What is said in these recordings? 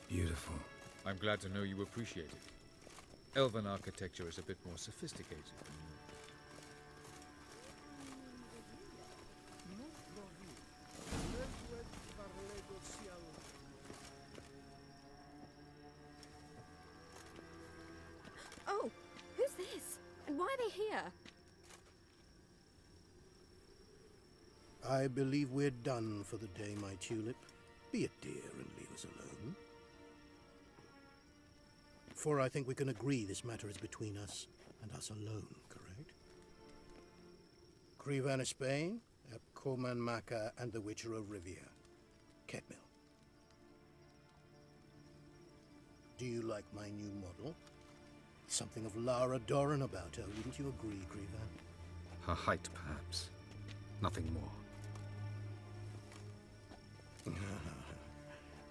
Beautiful. I'm glad to know you appreciate it. Elven architecture is a bit more sophisticated than you. Oh, who's this? And why are they here? I believe we're done for the day, my tulip. Be a dear and leave us alone. For I think we can agree this matter is between us and us alone, correct? Crivan of Spain, Coman Maca, and the Witcher of Rivia. Ketmill. Do you like my new model? Something of Lara Doran about her, wouldn't you agree, Crivan? Her height, perhaps. Nothing more.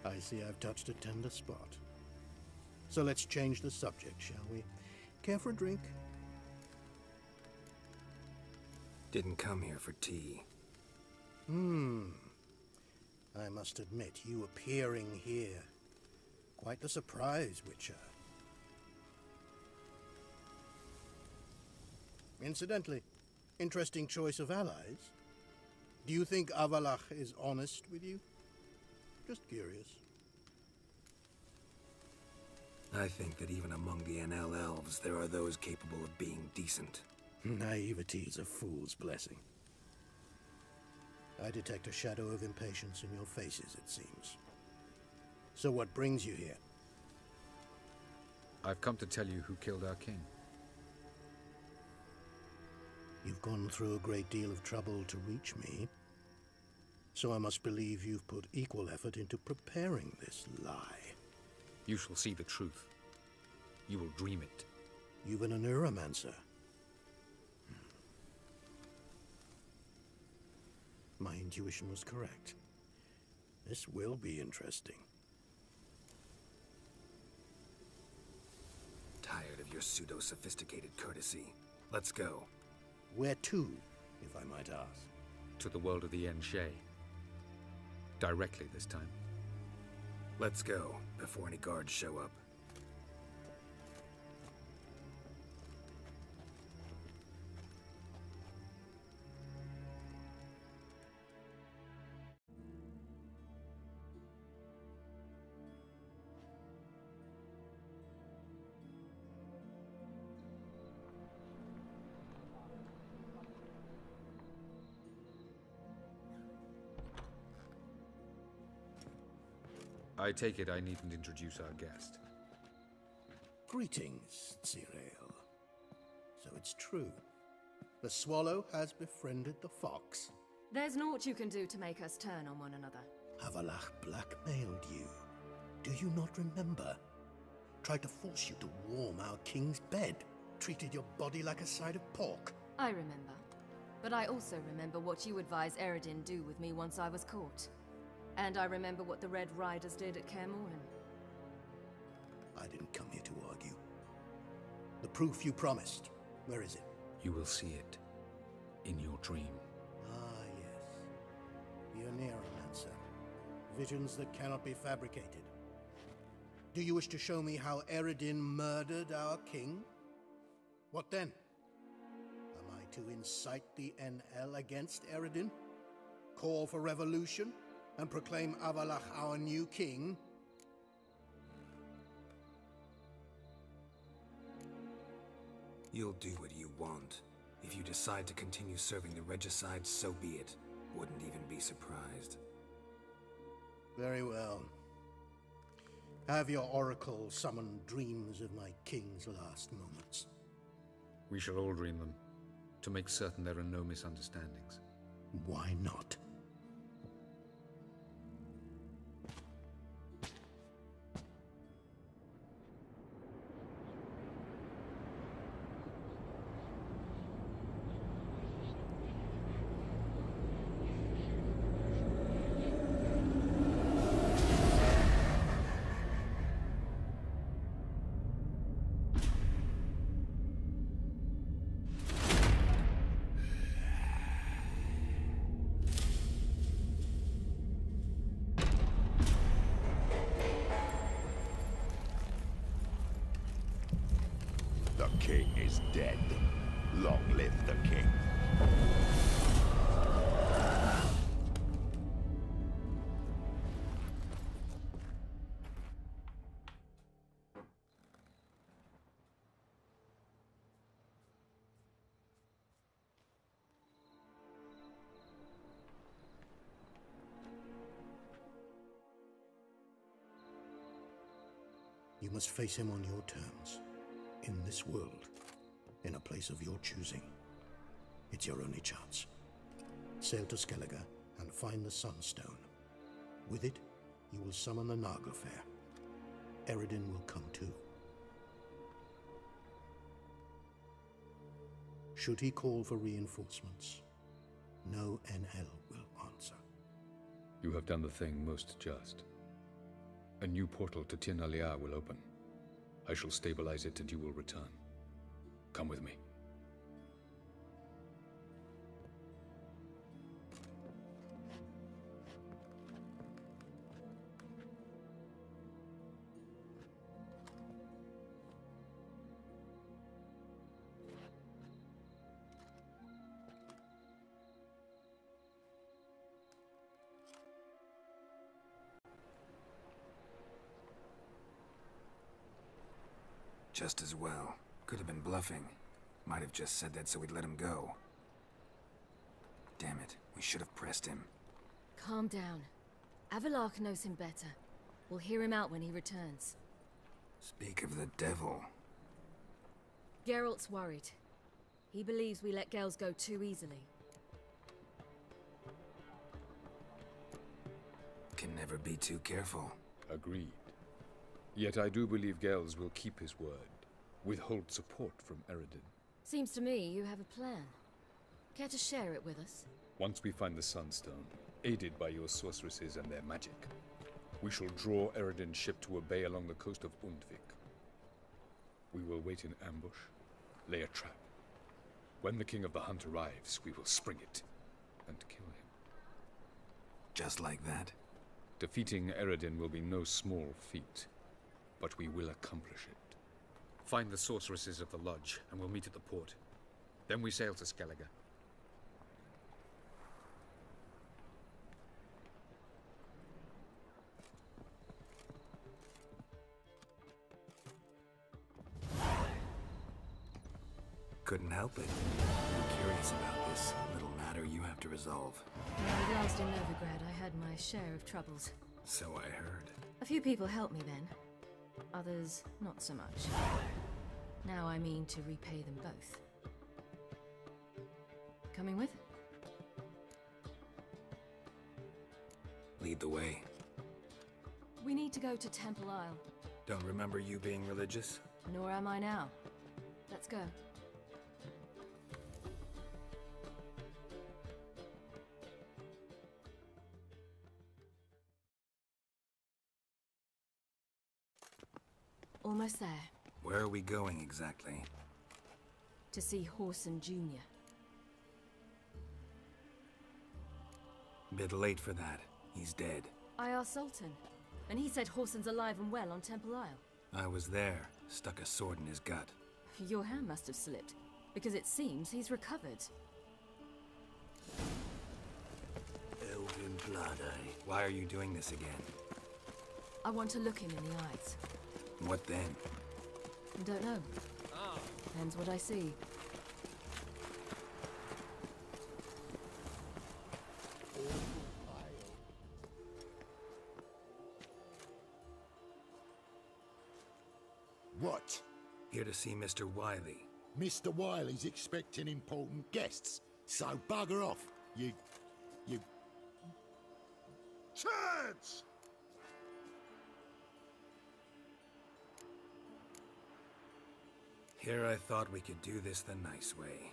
I see I've touched a tender spot. So let's change the subject, shall we? Care for a drink? Didn't come here for tea. I must admit, you appearing here. Quite the surprise, Witcher. Incidentally, interesting choice of allies. Do you think Avalach is honest with you? Just curious. I think that even among the NL elves, there are those capable of being decent. Naivety is a fool's blessing. I detect a shadow of impatience in your faces, it seems. So what brings you here? I've come to tell you who killed our king. You've gone through a great deal of trouble to reach me. So I must believe you've put equal effort into preparing this lie. You shall see the truth. You will dream it. You've been a neuromancer. My intuition was correct. This will be interesting. Tired of your pseudo-sophisticated courtesy. Let's go. Where to, if I might ask? To the world of the Enshe. Directly this time. Let's go, before any guards show up. I take it I needn't introduce our guest. Greetings, Cyril. So it's true. The swallow has befriended the fox. There's naught you can do to make us turn on one another. Avalach blackmailed you. Do you not remember? Tried to force you to warm our king's bed. Treated your body like a side of pork. I remember. But I also remember what you advised Eredin do with me once I was caught. And I remember what the Red Riders did at Kaer Morhen. I didn't come here to argue. The proof you promised, where is it? You will see it in your dream. Ah, yes. The Oneiromancer. Visions that cannot be fabricated. Do you wish to show me how Eredin murdered our king? What then? Am I to incite the NL against Eredin? Call for revolution? And proclaim Avalach our new king? You'll do what you want. If you decide to continue serving the regicide, so be it. Wouldn't even be surprised. Very well. Have your oracle summon dreams of my king's last moments. We shall all dream them. to make certain there are no misunderstandings. Why not? The king is dead. Long live the king. You must face him on your terms. In this world, in a place of your choosing. It's your only chance. Sail to Skellige and find the Sunstone. With it, you will summon the Naga Fair. Eredin will come too. Should he call for reinforcements, no NL will answer. You have done the thing most just. A new portal to Tir Nalia will open. I shall stabilize it and you will return. Come with me. Just as well. Could have been bluffing. Might have just said that so we'd let him go. Damn it, we should have pressed him. Calm down. Avalark knows him better. We'll hear him out when he returns. Speak of the devil. Geralt's worried. He believes we let girls go too easily. Can never be too careful. Agreed. Yet I do believe Gels will keep his word. Withhold support from Eredin. Seems to me you have a plan. Care to share it with us? Once we find the Sunstone, aided by your sorceresses and their magic, we shall draw Eredin's ship to a bay along the coast of Undvik. We will wait in ambush, lay a trap. When the King of the Hunt arrives, we will spring it and kill him. Just like that? Defeating Eredin will be no small feat, but we will accomplish it. Find the sorceresses of the lodge, and we'll meet at the port. Then we sail to Skellige. Couldn't help it. I'm curious about this little matter you have to resolve. When I was last in Novigrad, I had my share of troubles. So I heard. A few people helped me then. Others, not so much. Now I mean to repay them both. Coming with? Lead the way. We need to go to Temple Isle. Don't remember you being religious? Nor am I now. Let's go. Almost there. Where are we going exactly? To see Horson Jr. Bit late for that. He's dead. I asked Sultan, and he said Horson's alive and well on Temple Isle. I was there. Stuck a sword in his gut. Your hand must have slipped, because it seems he's recovered. Elven blood, eh? Why are you doing this again? I want to look him in the eyes. What then? I don't know. Depends what I see. What? Here to see Mr. Wiley. Mr. Wiley's expecting important guests, so bugger off, you... Turds! Here I thought we could do this the nice way.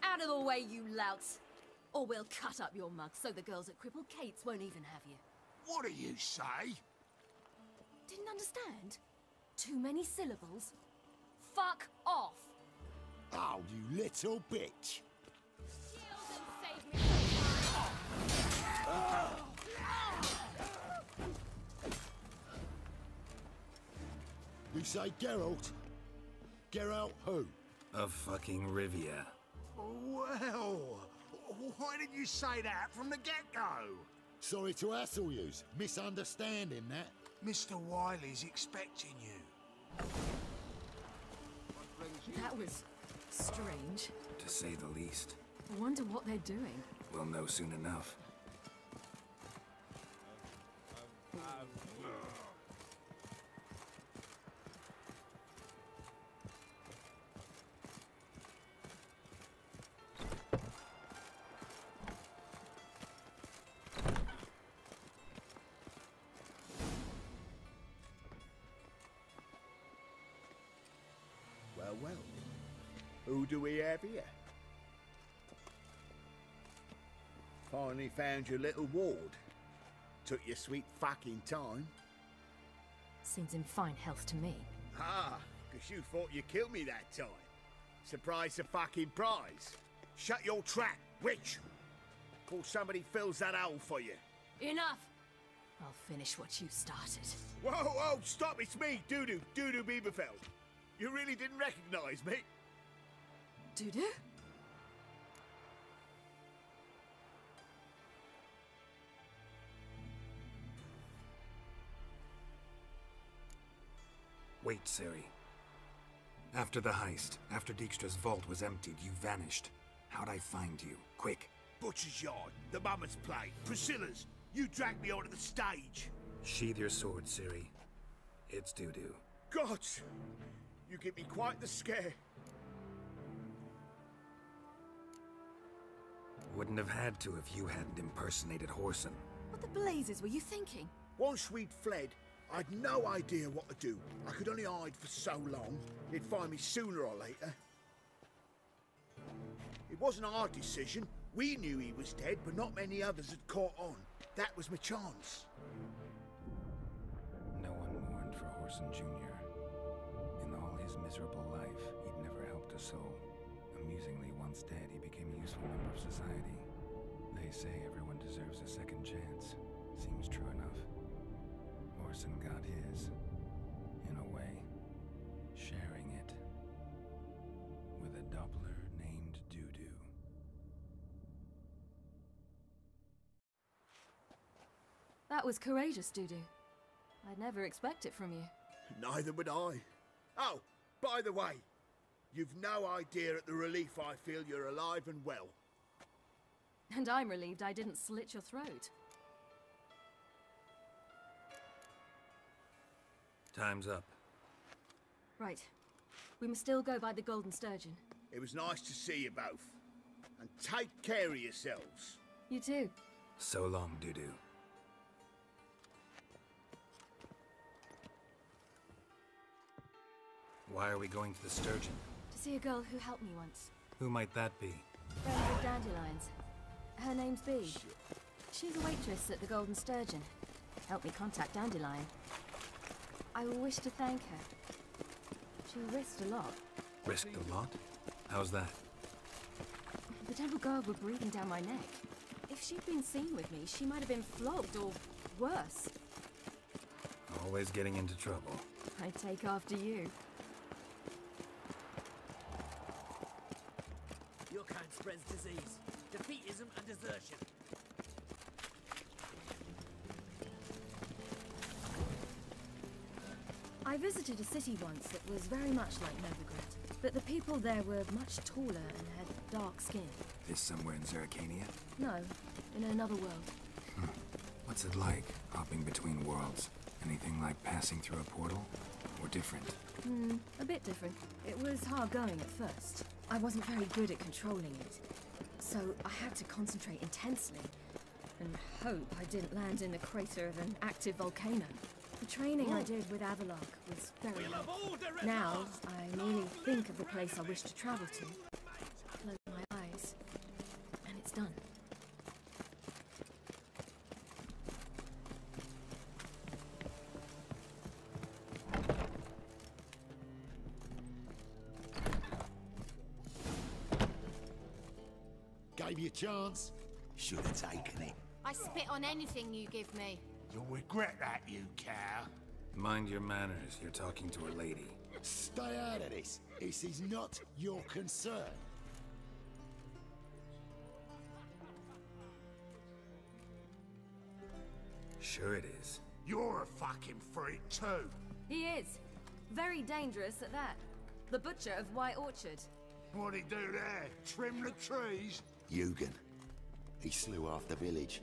Out of the way, you louts! Or we'll cut up your mug so the girls at Cripple Kate's won't even have you. What do you say? Didn't understand? Too many syllables? Fuck off! Oh, you little bitch. Shield and save me some time. You say Geralt? Geralt who? Of fucking Rivia. Well, why didn't you say that from the get-go? Sorry to hassle yous. Misunderstanding that. Mr. Wiley's expecting you. That was strange. To say the least. I wonder what they're doing. We'll know soon enough. Well, who do we have here? Finally found your little ward. Took your sweet fucking time. Seems in fine health to me. Ah, because you thought you killed me that time. Surprise the fucking prize. Shut your trap, witch! Before somebody fills that hole for you. Enough! I'll finish what you started. Whoa, stop, it's me, Doodoo Bieberfeld. You really didn't recognize me? Doo-doo? Wait, Ciri. After the heist, after Dijkstra's vault was emptied, you vanished. How'd I find you? Quick. Butcher's Yard, the Mama's Plate, Priscilla's. You dragged me onto the stage. Sheathe your sword, Ciri. It's doo-doo. Gods! You give me quite the scare. Wouldn't have had to if you hadn't impersonated Whoreson. What the blazes were you thinking? Once we'd fled, I'd no idea what to do. I could only hide for so long. He'd find me sooner or later. It wasn't our decision. We knew he was dead, but not many others had caught on. That was my chance. No one mourned for Whoreson Jr. In all his miserable life, he'd never helped a soul. Amusingly, once dead, he became a useful member of society. They say everyone deserves a second chance. Seems true enough. Whoreson got his, in a way, sharing it with a Doppler named Doo-doo. That was courageous, Doo-doo. I'd never expect it from you. Neither would I. Oh, by the way, you've no idea at the relief I feel you're alive and well. And I'm relieved I didn't slit your throat. Time's up. Right. We must still go by the Golden Sturgeon. It was nice to see you both. And take care of yourselves. You too. So long, Doo-doo. Why are we going to the Sturgeon? To see a girl who helped me once. Who might that be? Friend of Dandelion's. Her name's Bee. She's a waitress at the Golden Sturgeon. Helped me contact Dandelion. I wish to thank her. She risked a lot. Risked a lot? How's that? The Temple Guard were breathing down my neck. If she'd been seen with me, she might have been flogged or worse. Always getting into trouble. I take after you. Your kind spreads disease, defeatism and desertion. I visited a city once that was very much like Novigrad, but the people there were much taller and had dark skin. This somewhere in Zerrikania? No, in another world. What's it like, hopping between worlds? Anything like passing through a portal? Or different? A bit different. It was hard going at first. I wasn't very good at controlling it. So I had to concentrate intensely and hope I didn't land in the crater of an active volcano. The training I did with Avalok was very helpful. Now, I merely think of the place I wish to travel to, close my eyes, and it's done. Gave you a chance. Should have taken it. I spit on anything you give me. You'll regret that, you cow. Mind your manners, you're talking to a lady. Stay out of this. This is not your concern. Sure it is. You're a fucking freak too. He is. Very dangerous at that. The butcher of White Orchard. What'd he do there? Trim the trees? Eugen. He slew half the village.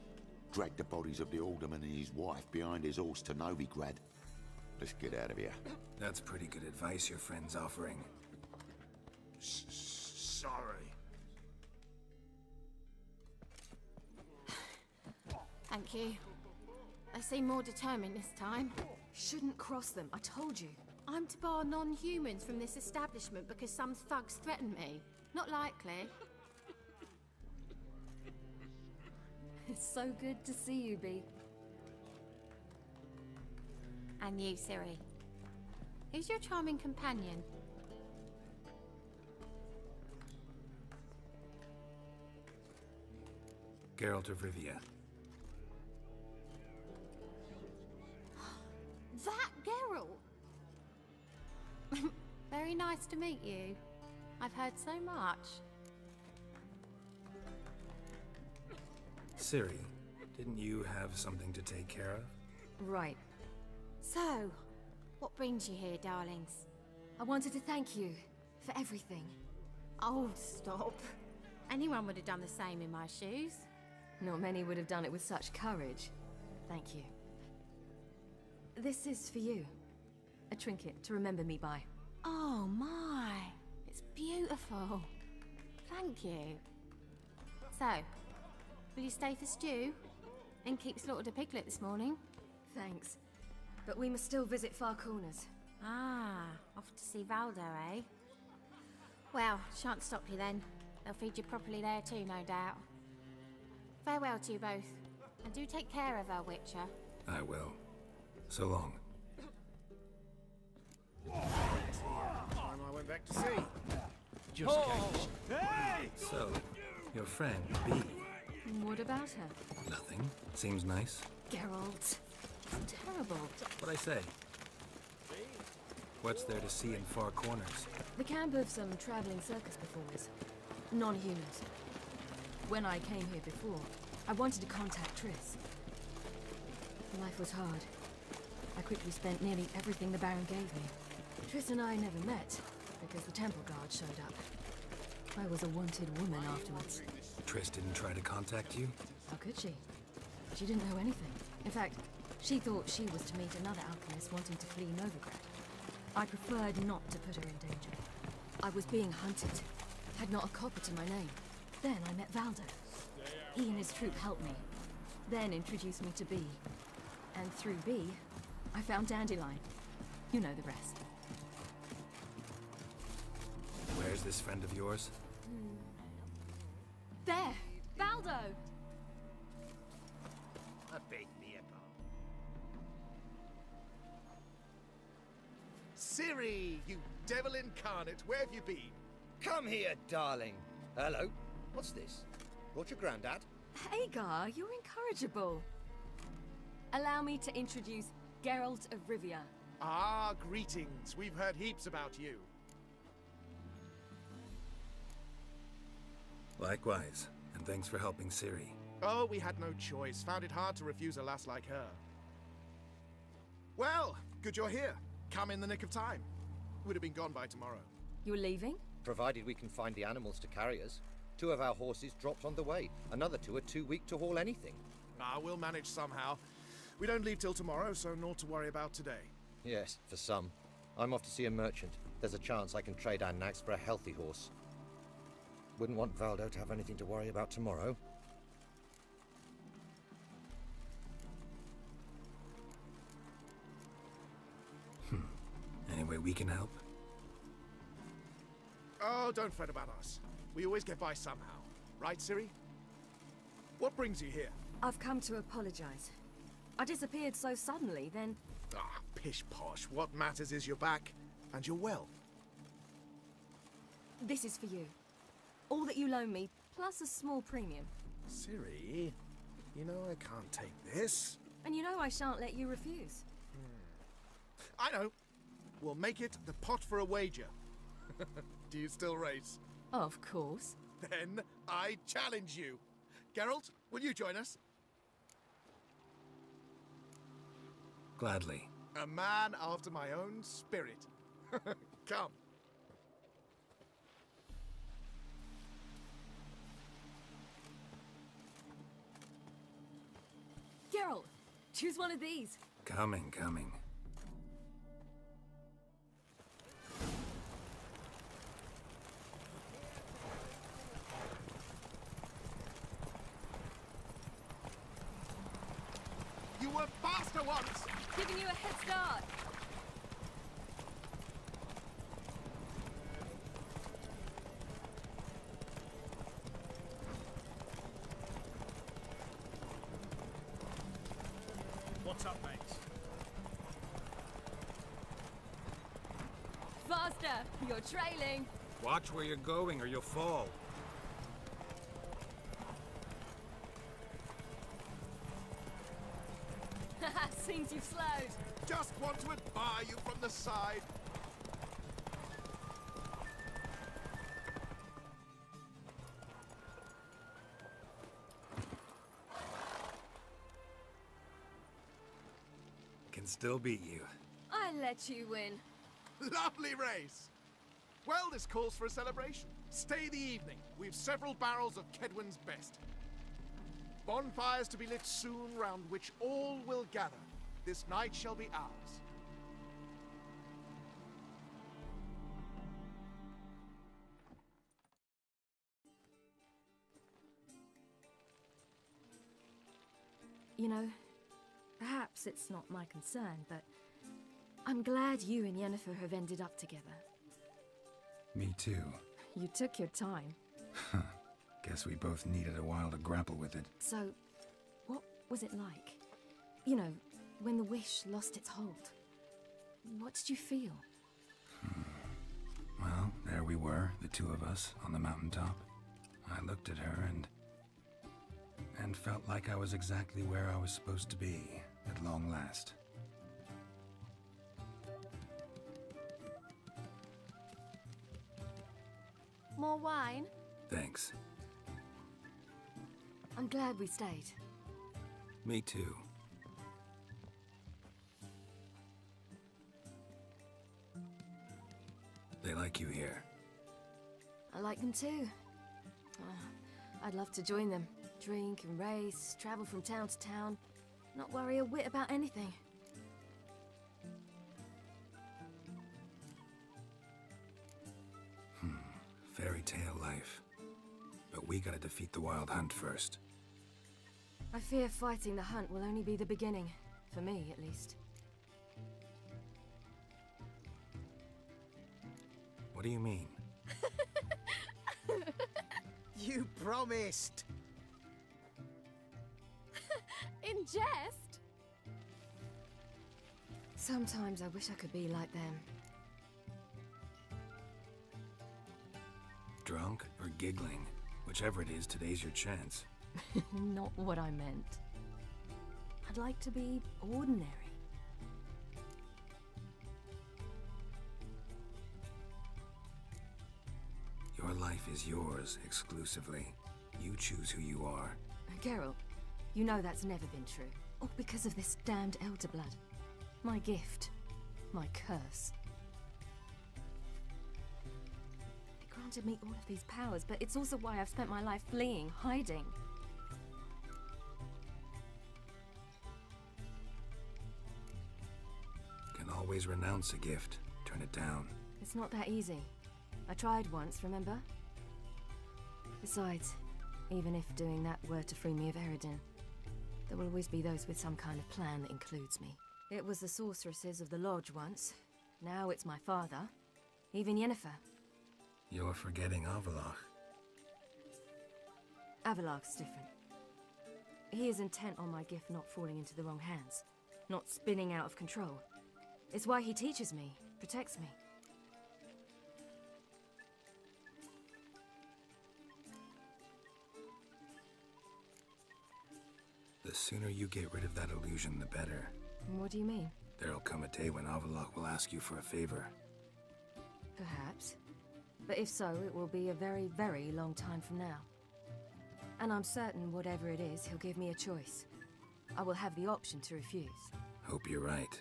Dragged the bodies of the alderman and his wife behind his horse to Novigrad. Let's get out of here. That's pretty good advice your friend's offering. Sorry. Thank you. They seem more determined this time. Shouldn't cross them, I told you. I'm to bar non-humans from this establishment because some thugs threaten me. Not likely. It's so good to see you, Bee. And you, Ciri. Who's your charming companion? Geralt of Rivia. That Geralt! Very nice to meet you. I've heard so much. Ciri, didn't you have something to take care of? Right. So, what brings you here, darlings? I wanted to thank you for everything. Oh, stop. Anyone would have done the same in my shoes. Not many would have done it with such courage. Thank you. This is for you. A trinket to remember me by. Oh my, it's beautiful. Thank you. So, will you stay for stew? And keep slaughtered a piglet this morning? Thanks. But we must still visit Far Corners. Ah, off to see Valdo, eh? Well, shan't stop you then. They'll feed you properly there too, no doubt. Farewell to you both. And do take care of our Witcher. I will. So long. Time I went back to sea. Just So, your friend, Bee. What about her? Nothing. Seems nice. Geralt. It's terrible. What'd I say? What's there to see in Far Corners? The camp of some traveling circus performers. Non-humans. When I came here before, I wanted to contact Triss. Life was hard. I quickly spent nearly everything the Baron gave me. Triss and I never met, because the temple guard showed up. I was a wanted woman afterwards. Triss didn't try to contact you? How could she? She didn't know anything. In fact, she thought she was to meet another alchemist wanting to flee Novigrad. I preferred not to put her in danger. I was being hunted. Had not a copper to my name. Then I met Valdo. He and his troop helped me. Then introduced me to Bee. And through Bee, I found Dandelion. You know the rest. Where's this friend of yours? There! Valdo! I beg me apart. Ciri, you devil incarnate, where have you been? Come here, darling. Hello. What's this? Brought your granddad? Hagar, you're incorrigible. Allow me to introduce Geralt of Rivia. Ah, greetings. We've heard heaps about you. Likewise, and thanks for helping Ciri. Oh, we had no choice. Found it hard to refuse a lass like her. Well, good you're here. Come in the nick of time. Would have been gone by tomorrow. You're leaving? Provided we can find the animals to carry us. 2 of our horses dropped on the way. Another 2 are too weak to haul anything. Ah, we'll manage somehow. We don't leave till tomorrow, so naught to worry about today. Yes, for some. I'm off to see a merchant. There's a chance I can trade our nags for a healthy horse. Wouldn't want Valdo to have anything to worry about tomorrow. Any way we can help? Oh, don't fret about us. We always get by somehow. Right, Ciri? What brings you here? I've come to apologize. I disappeared so suddenly, then... Ah, pish-posh. What matters is you're back, and you're well. This is for you. All that you loan me, plus a small premium. Ciri, you know I can't take this. And you know I shan't let you refuse. I know. We'll make it the pot for a wager. Do you still race? Of course. Then I challenge you. Geralt, will you join us? Gladly. A man after my own spirit. Come. Geralt, choose one of these. Coming. You were faster once! Giving you a head start. What's up, mates? Faster! You're trailing. Watch where you're going or you'll fall. Seems you've slowed. Just want to admire you from the side. Can still beat you. I let you win. Lovely race! Well, this calls for a celebration. Stay the evening. We've several barrels of Kedwen's best. Bonfires to be lit soon, round which all will gather. This night shall be ours. You know, perhaps it's not my concern, but I'm glad you and Yennefer have ended up together. Me too. You took your time. Guess we both needed a while to grapple with it. So, what was it like? You know, when the wish lost its hold. What did you feel? Well, there we were, the two of us, on the mountaintop. I looked at her and felt like I was exactly where I was supposed to be, at long last. More wine? Thanks. I'm glad we stayed. Me too. They like you here. I like them too. I'd love to join them. Drink and race, travel from town to town. Not worry a whit about anything. Fairy tale life. But we gotta defeat the Wild Hunt first. I fear fighting the hunt will only be the beginning. For me, at least. What do you mean? You promised! In jest? Sometimes I wish I could be like them. Drunk or giggling? Whichever it is, today's your chance. Not what I meant. I'd like to be ordinary. Your life is yours, exclusively. You choose who you are. Geralt, you know that's never been true. All because of this damned elder blood. My gift. My curse. It granted me all of these powers, but it's also why I've spent my life fleeing, hiding. Can always renounce a gift Turn it down. It's not that easy. I tried once, remember? Besides, even if doing that were to free me of Eredin, there will always be those with some kind of plan that includes me. It was the sorceresses of the Lodge once. Now it's my father. Even Yennefer. You're forgetting Avallac'h. Avallac'h's different. He is intent on my gift not falling into the wrong hands, not spinning out of control. It's why he teaches me, protects me. The sooner you get rid of that illusion, the better. What do you mean? There'll come a day when Avallac'h will ask you for a favor. Perhaps. But if so, it will be a very, very long time from now. And I'm certain whatever it is, he'll give me a choice. I will have the option to refuse. Hope you're right.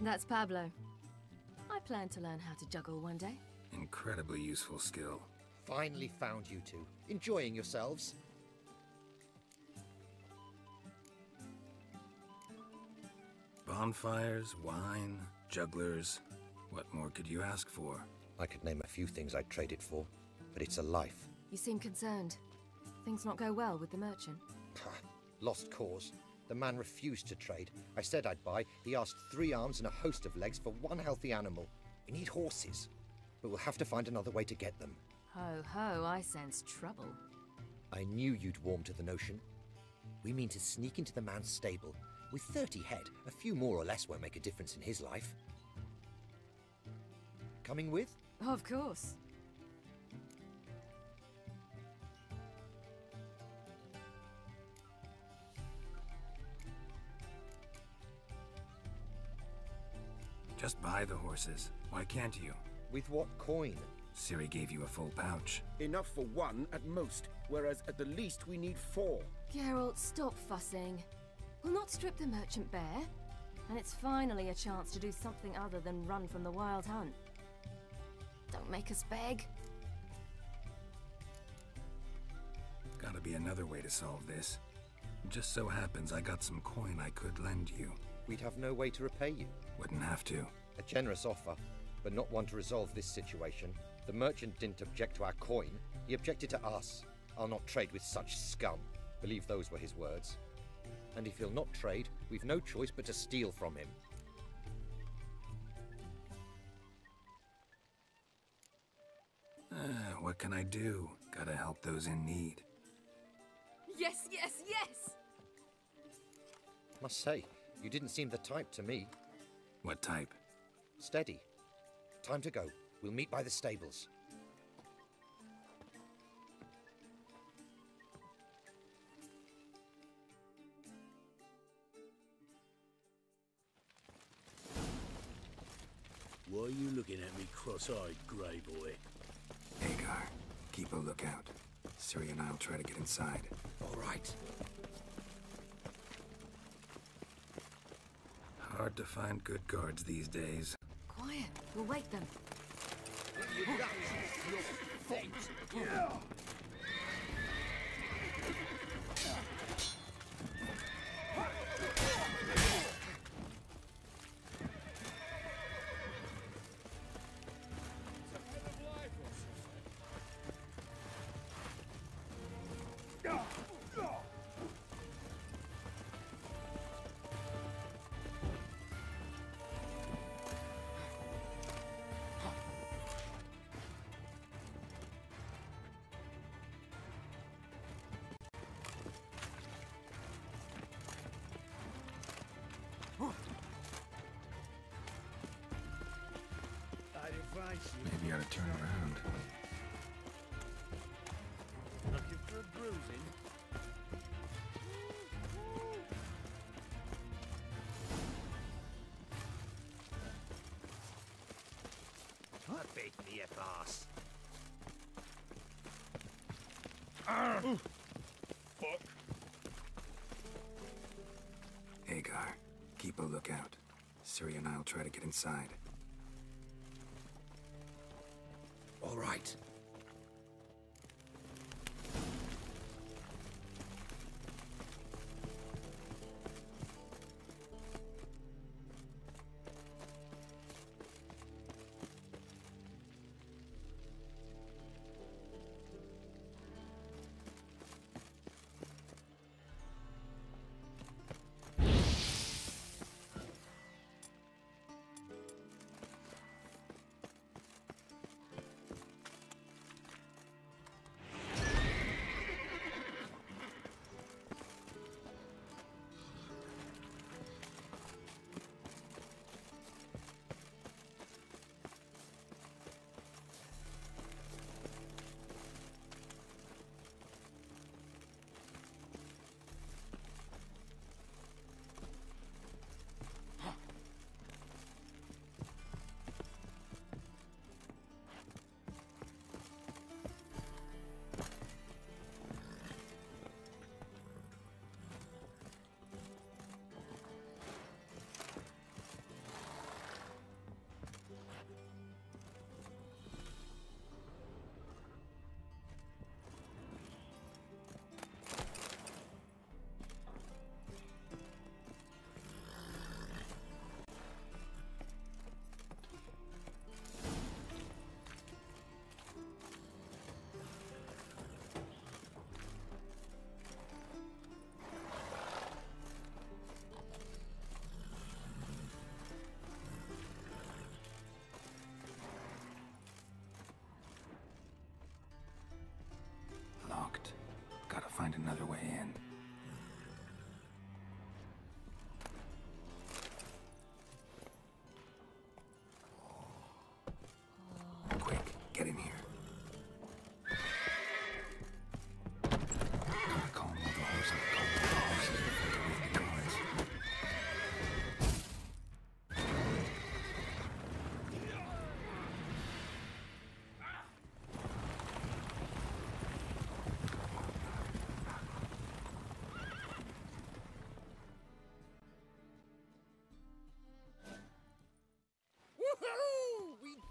That's Pablo. I plan to learn how to juggle one day. Incredibly useful skill. Finally found you two. Enjoying yourselves? Bonfires, wine, jugglers. What more could you ask for? I could name a few things I'd trade it for, but it's a life. You seem concerned. Things not go well with the merchant? Lost cause. The man refused to trade. I said I'd buy. He asked 3 arms and a host of legs for 1 healthy animal. We need horses, but we'll have to find another way to get them. Ho ho, I sense trouble. I knew you'd warm to the notion. We mean to sneak into the man's stable. With 30 head, a few more or less won't make a difference in his life. Coming with? Of course. Just buy the horses. Why can't you? With what coin? Ciri gave you a full pouch. Enough for 1 at most, whereas at the least we need 4. Geralt, stop fussing. We'll not strip the merchant bare. And it's finally a chance to do something other than run from the wild hunt. Don't make us beg. Gotta be another way to solve this. Just so happens I got some coin I could lend you. We'd have no way to repay you. Wouldn't have to. A generous offer, but not one to resolve this situation. The merchant didn't object to our coin. He objected to us. I'll not trade with such scum. Believe those were his words. And if he'll not trade, we've no choice but to steal from him. What can I do? Gotta help those in need. Yes, yes, yes! Must say, you didn't seem the type to me. What type? Steady. Time to go. We'll meet by the stables. Why are you looking at me cross-eyed, grey boy? Hagar, keep a lookout. Ciri and I'll try to get inside. All right. Hard to find good guards these days. Quiet, we'll wake them. Maybe I ought to turn around. Looking for a bruising? I beg for your boss. Fuck. Hagar, keep a lookout. Ciri and I'll try to get inside. All right.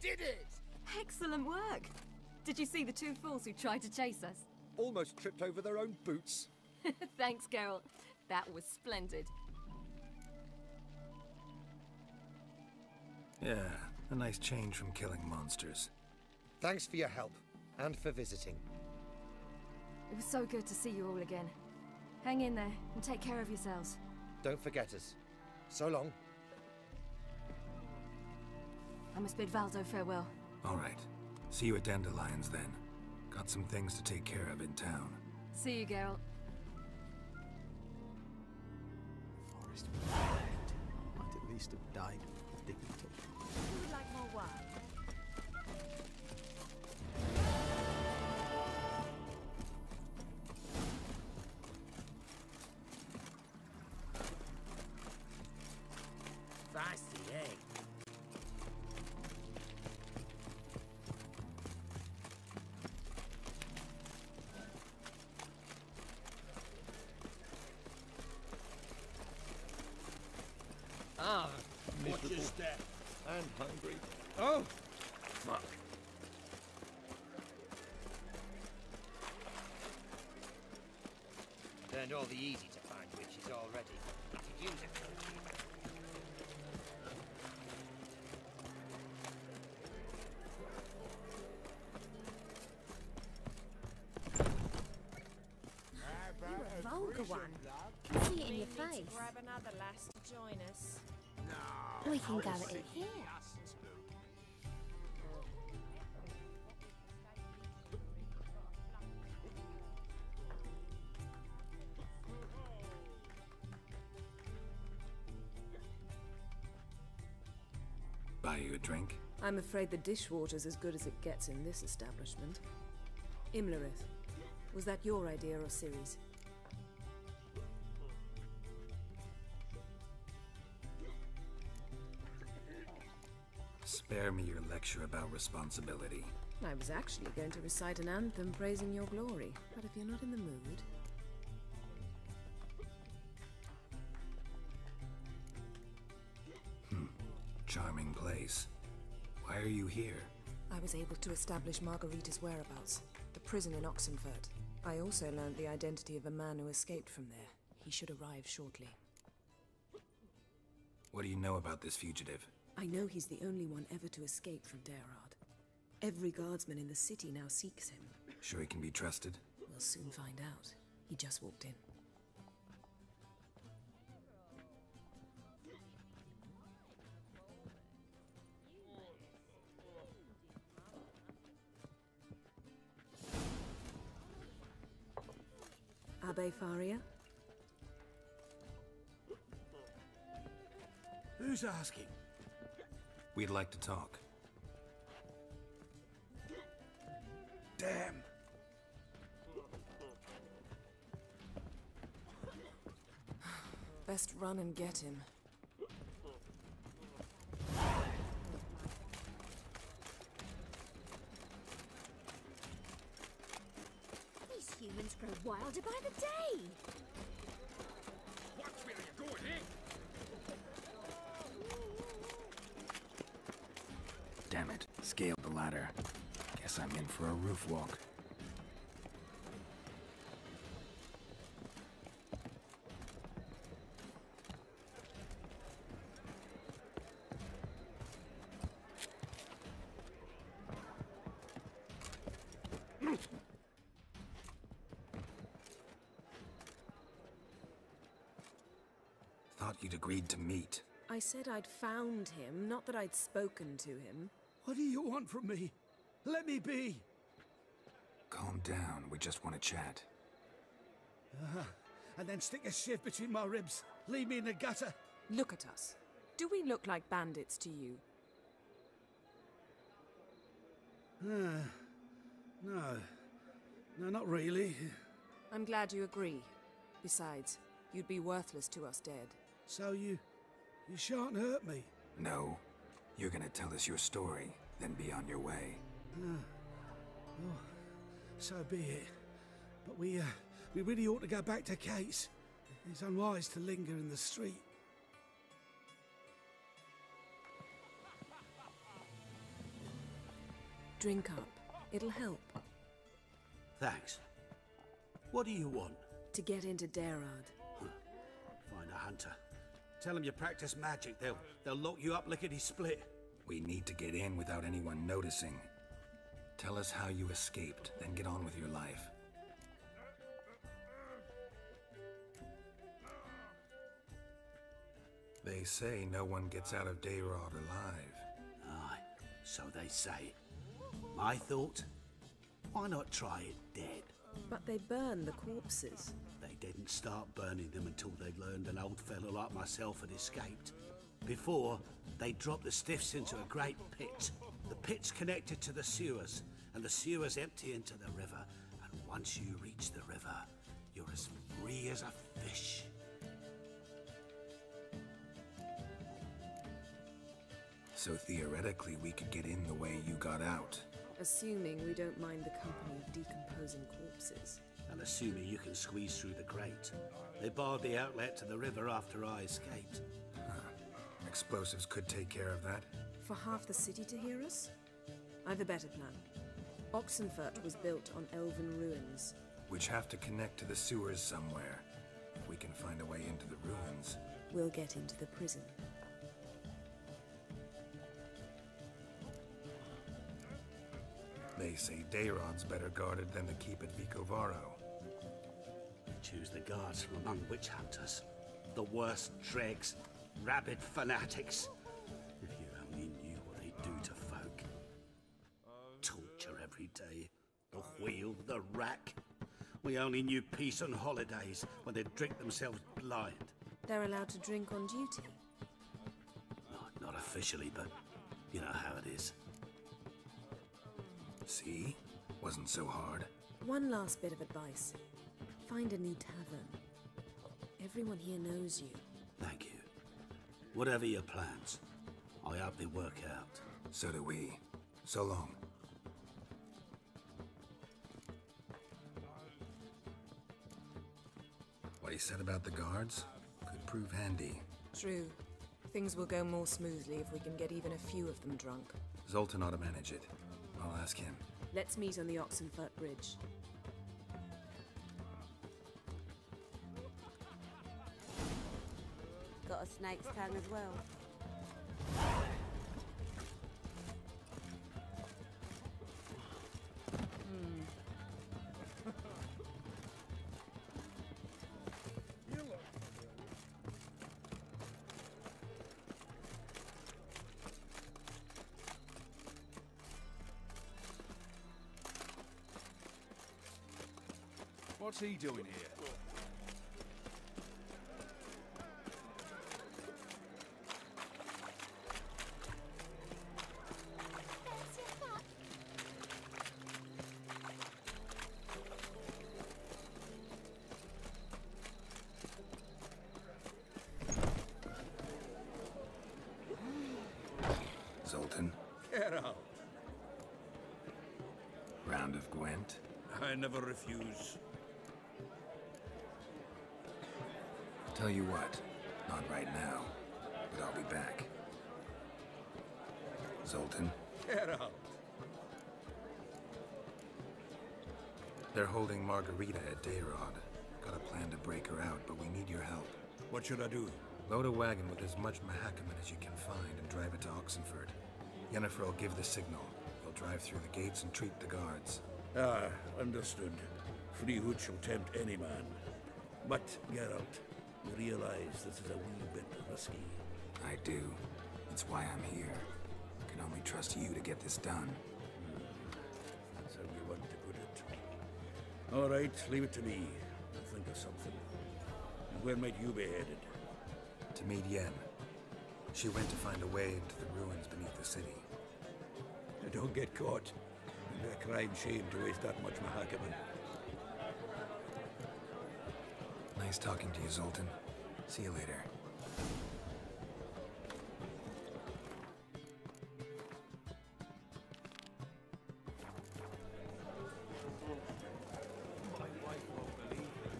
did it! Excellent work! Did you see the two fools who tried to chase us? Almost tripped over their own boots. Thanks, Geralt. That was splendid. Yeah, a nice change from killing monsters. Thanks for your help, and for visiting. It was so good to see you all again. Hang in there, and take care of yourselves. Don't forget us. So long. I must bid Valdo farewell. All right. See you at Dandelions, then. Got some things to take care of in town. See you, Geralt. Forest perfect. Might at least have died with dignity. Who would like more wine? Feisty, eh? Ah, Watch your miserable. step. And hungry. Oh! Fuck. Turned all the easy to find witches already. I could use a coach. You're a vulgar one. Can see it in your Need to face. grab another lass to join us. We can go at it here. Buy you a drink? I'm afraid the dishwater's as good as it gets in this establishment. Imlerith, was that your idea or Ciri's? Spare me your lecture about responsibility. I was actually going to recite an anthem praising your glory, but if you're not in the mood... Charming place. Why are you here? I was able to establish Margarita's whereabouts, the prison in Oxenfurt. I also learned the identity of a man who escaped from there. He should arrive shortly. What do you know about this fugitive? I know he's the only one ever to escape from Derard. Every guardsman in the city now seeks him. Sure he can be trusted? We'll soon find out. He just walked in. Abbe Faria? Who's asking? We'd like to talk. Damn. Best run and get him. These humans grow wilder by the day. Watch where you're going, eh? Damn it. Scaled the ladder. Guess I'm in for a roof walk. Thought you'd agreed to meet. I said I'd found him, not that I'd spoken to him. What do you want from me? Let me be. Calm down. We just want to chat. And then stick a shiv between my ribs. Leave me in the gutter. Look at us. Do we look like bandits to you? No. No, not really. I'm glad you agree. Besides, you'd be worthless to us dead. So you shan't hurt me. No. You're gonna tell us your story, then be on your way. Oh, so be it. But we really ought to go back to Kate's. It's unwise to linger in the street. Drink up. It'll help. Thanks. What do you want? To get into Derard. Find a hunter. Tell them you practice magic. They'll lock you up lickety-split. We need to get in without anyone noticing. Tell us how you escaped, then get on with your life. They say no one gets out of Derard alive. Aye, so they say. My thought? Why not try it dead? But they burn the corpses. They didn't start burning them until they learned an old fellow like myself had escaped. Before, they dropped the stiffs into a great pit. The pit's connected to the sewers, and the sewers empty into the river. And once you reach the river, you're as free as a fish. So theoretically, we could get in the way you got out. Assuming we don't mind the company of decomposing corpses. And assuming you can squeeze through the grate. They barred the outlet to the river after I escaped. Explosives could take care of that. For half the city to hear us? I've a better plan. Oxenfurt was built on elven ruins. Which have to connect to the sewers somewhere. If we can find a way into the ruins. We'll get into the prison. They say Dayrod's better guarded than the keep at Vicovaro. Choose the guards from among witch hunters. The worst dregs, rabid fanatics. If you only knew what they do to folk. Torture every day. The wheel, the rack. We only knew peace on holidays when they'd drink themselves blind. They're allowed to drink on duty? Not officially, but you know how it is. See? Wasn't so hard. One last bit of advice. Find a new tavern. Everyone here knows you. Thank you. Whatever your plans, I hope they work out. So do we. So long. What he said about the guards could prove handy. True. Things will go more smoothly if we can get even a few of them drunk. Zoltan ought to manage it. I'll ask him. Let's meet on the Oxenfurt Bridge. Got a snake's tongue as well. What's he doing here? Zoltan? Geralt. Round of Gwent? I never refuse. Tell you what, not right now, but I'll be back. Zoltan? Geralt. They're holding Margarita at Dayrod. Got a plan to break her out, but we need your help. What should I do? Load a wagon with as much Mahakaman as you can find and drive it to Oxenfurt. Yennefer will give the signal. He'll drive through the gates and treat the guards. Ah, understood. Freehood shall tempt any man. But, Geralt, you realize this is a wee bit risky. I do. It's why I'm here. Can only trust you to get this done. That's how you want to put it. All right, leave it to me. I'll think of something. And where might you be headed? To meet Yen. She went to find a way into the ruins beneath the city. Don't get caught. It'd be a crime shame to waste that much Mahakaman. Nice talking to you, Zoltan. See you later.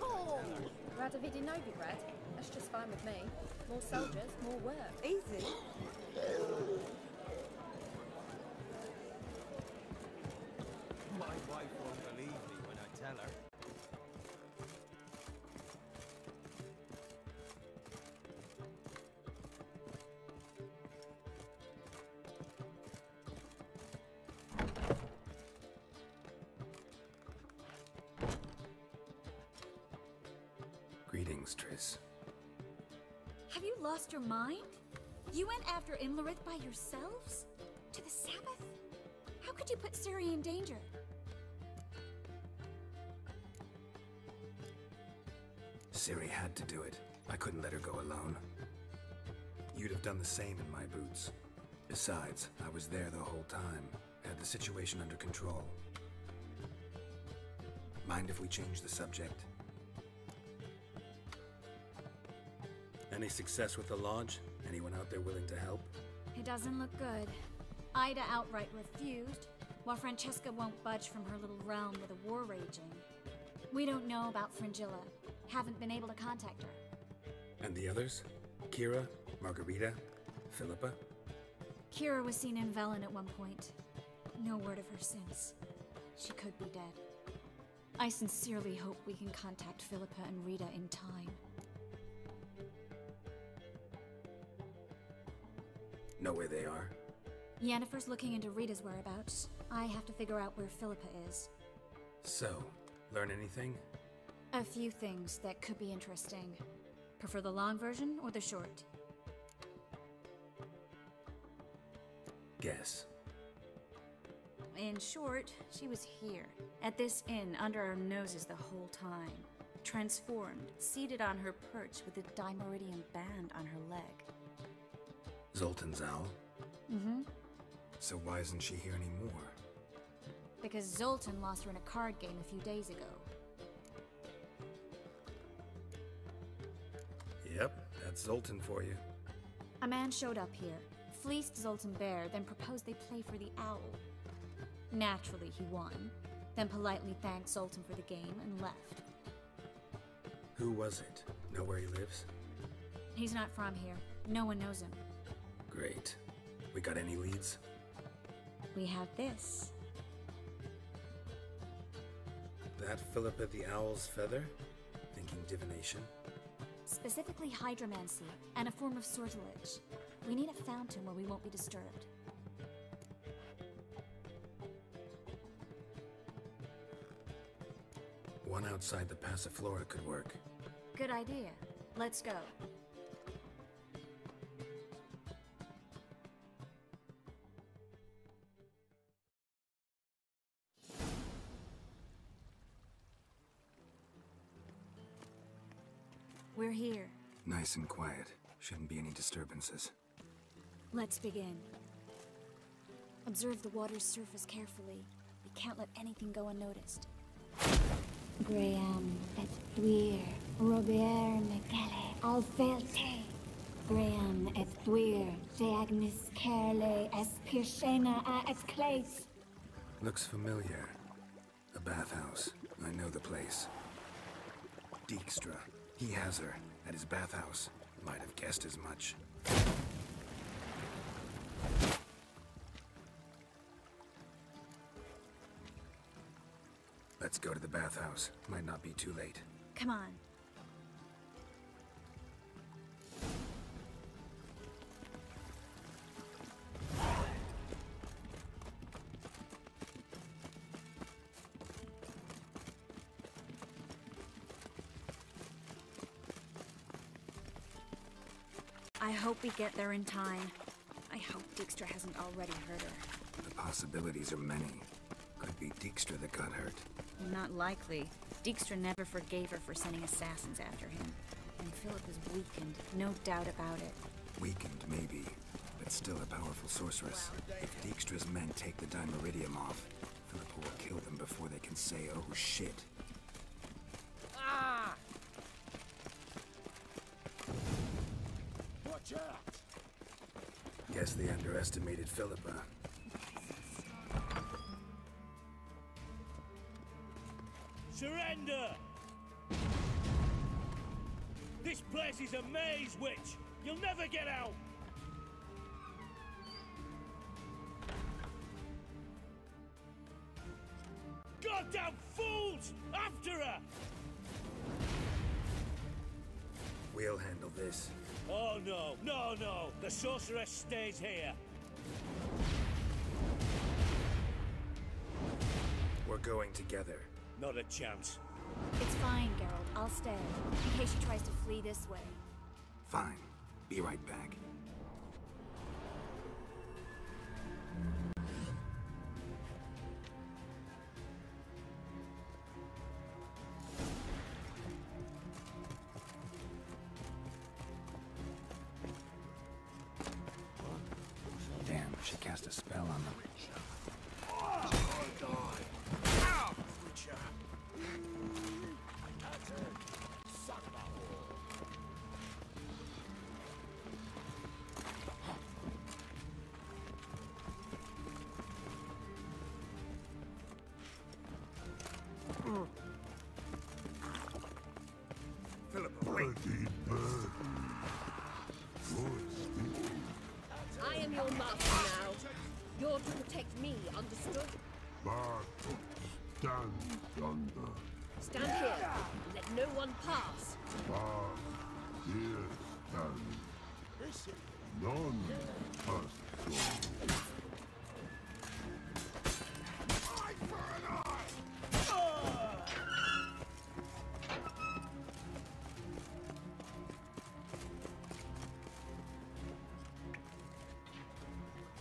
Oh! Radovid Novigrad? That's just fine with me. More soldiers, more work. Easy. parlor. Greetings, Triss. Have you lost your mind? You went after Imlerith by yourselves? To the Sabbath? How could you put Ciri in danger? Ciri had to do it. I couldn't let her go alone. You'd have done the same in my boots. Besides, I was there the whole time. Had the situation under control. Mind if we change the subject? Any success with the Lodge? Anyone out there willing to help? It doesn't look good. Ida outright refused, while Francesca won't budge from her little realm with a war raging. We don't know about Fringilla. Haven't been able to contact her. And the others? Kira? Margarita? Philippa? Kira was seen in Velen at one point. No word of her since. She could be dead. I sincerely hope we can contact Philippa and Rita in time. Know where they are? Yennefer's looking into Rita's whereabouts. I have to figure out where Philippa is. So, learn anything? A few things that could be interesting. Prefer the long version or the short? Guess. In short, she was here, at this inn, under our noses the whole time. Transformed, seated on her perch with a dimeridium band on her leg. Zoltan's owl? Mm-hmm. So why isn't she here anymore? Because Zoltan lost her in a card game a few days ago. Yep, that's Zoltan for you. A man showed up here, fleeced Zoltan bare, then proposed they play for the owl. Naturally, he won, then politely thanked Zoltan for the game and left. Who was it? Know where he lives? He's not from here. No one knows him. Great. We got any leads? We have this. That Philippa the Owl's feather? Thinking divination? Specifically hydromancy, and a form of sortilege. We need a fountain where we won't be disturbed. One outside the Passiflora could work. Good idea. Let's go. We're here. Nice and quiet. Shouldn't be any disturbances. Let's begin. Observe the water's surface carefully. We can't let anything go unnoticed. Graham et thuir, Robert Mecale, Alfelte. Graham et thuir, Deagnis Kerle, Espirshena a et Clates. Looks familiar. A bathhouse. I know the place. Dijkstra. He has her at his bathhouse. Might have guessed as much. Let's go to the bathhouse. Might not be too late. Come on. I hope we get there in time. I hope Dijkstra hasn't already hurt her. The possibilities are many. Could be Dijkstra that got hurt. Not likely. Dijkstra never forgave her for sending assassins after him. And Philip is weakened, no doubt about it. Weakened, maybe, but still a powerful sorceress. If Dijkstra's men take the Dimeridium off, Philip will kill them before they can say, oh shit. Ah! Watch out! Guess they underestimated Philippa. Surrender! This place is a maze, witch! You'll never get out! Go! Goddamn fools! After her! We'll handle this. Oh no, no, no! The sorceress stays here. We're going together. Not a chance. It's fine, Geralt. I'll stay, in case she tries to flee this way. Fine. Be right back. Damn, she cast a spell on them. I am your master now. You're to protect me, understood? Stand under. Stand here. Let no one pass. Here stand. None must go.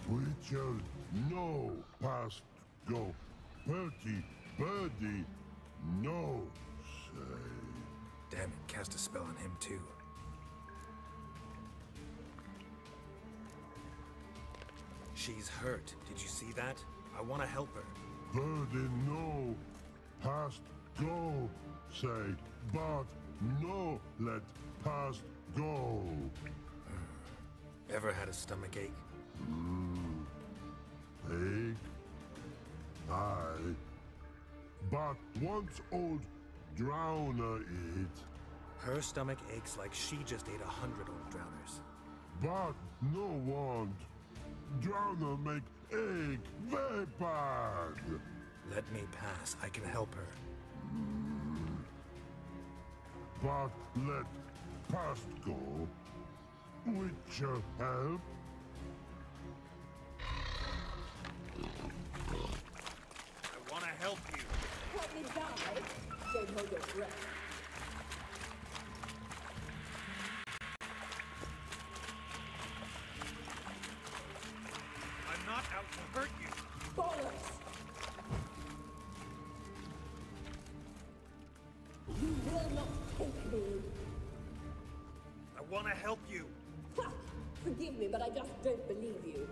Witcher, no past go. Bertie, birdie, no say. Damn it, cast a spell on him too. She's hurt. Did you see that? I want to help her. Birdie, no past go say, but no let past go. Ever had a stomach ache? Ache? Aye. But once old drowner eat. Her stomach aches like she just ate 100 old drowners. But no want. Drowner make egg very bad. Let me pass. I can help her. But let past go. Witcher help. I want to help you. Help me die. Don't hold your breath. I'm not out to hurt you. Bollocks! You will not take me. I want to help you. Ha! Forgive me, but I just don't believe you.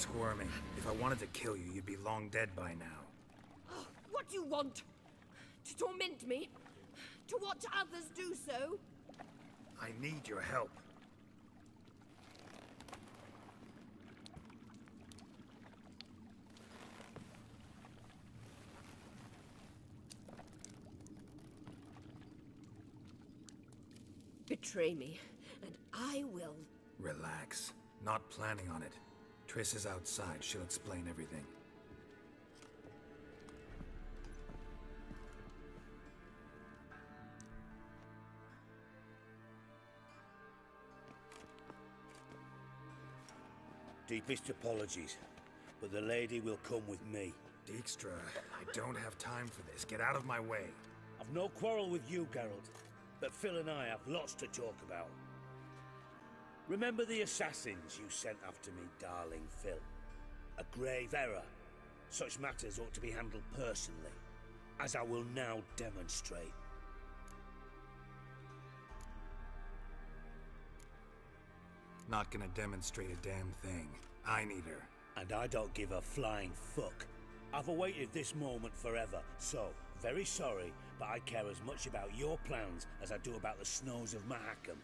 squirming. If I wanted to kill you, you'd be long dead by now. Oh, what do you want? To torment me? To watch others do so? I need your help. Betray me, and I will. Relax. Not planning on it. Triss is outside. She'll explain everything. Deepest apologies, but the lady will come with me. Dijkstra, I don't have time for this. Get out of my way. I've no quarrel with you, Geralt, but Phil and I have lots to talk about. Remember the assassins you sent after me, darling Phil? A grave error. Such matters ought to be handled personally, as I will now demonstrate. Not gonna demonstrate a damn thing. I need her. And I don't give a flying fuck. I've awaited this moment forever, so, very sorry, but I care as much about your plans as I do about the snows of Mahakam.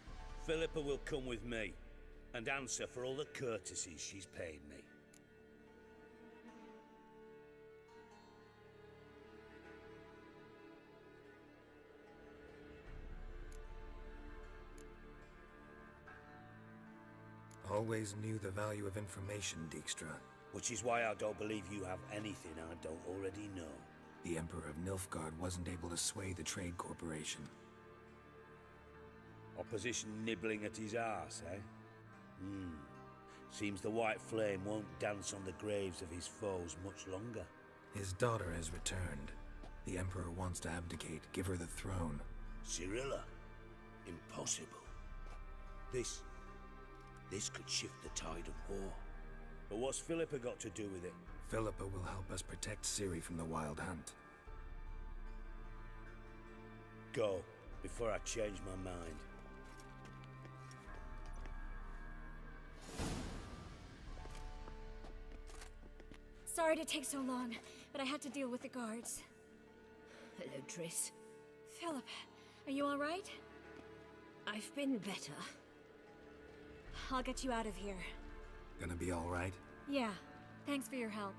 Philippa will come with me, and answer for all the courtesies she's paid me. Always knew the value of information, Dijkstra. Which is why I don't believe you have anything I don't already know. The Emperor of Nilfgaard wasn't able to sway the Trade Corporation. Opposition nibbling at his arse, eh? Seems the White Flame won't dance on the graves of his foes much longer. His daughter has returned. The Emperor wants to abdicate, give her the throne. Cirilla? Impossible. This could shift the tide of war. But what's Philippa got to do with it? Philippa will help us protect Ciri from the Wild Hunt. Go, before I change my mind. Sorry to take so long, but I had to deal with the guards. Hello, Triss. Philippa, are you all right? I've been better. I'll get you out of here. Gonna be all right? Yeah. Thanks for your help.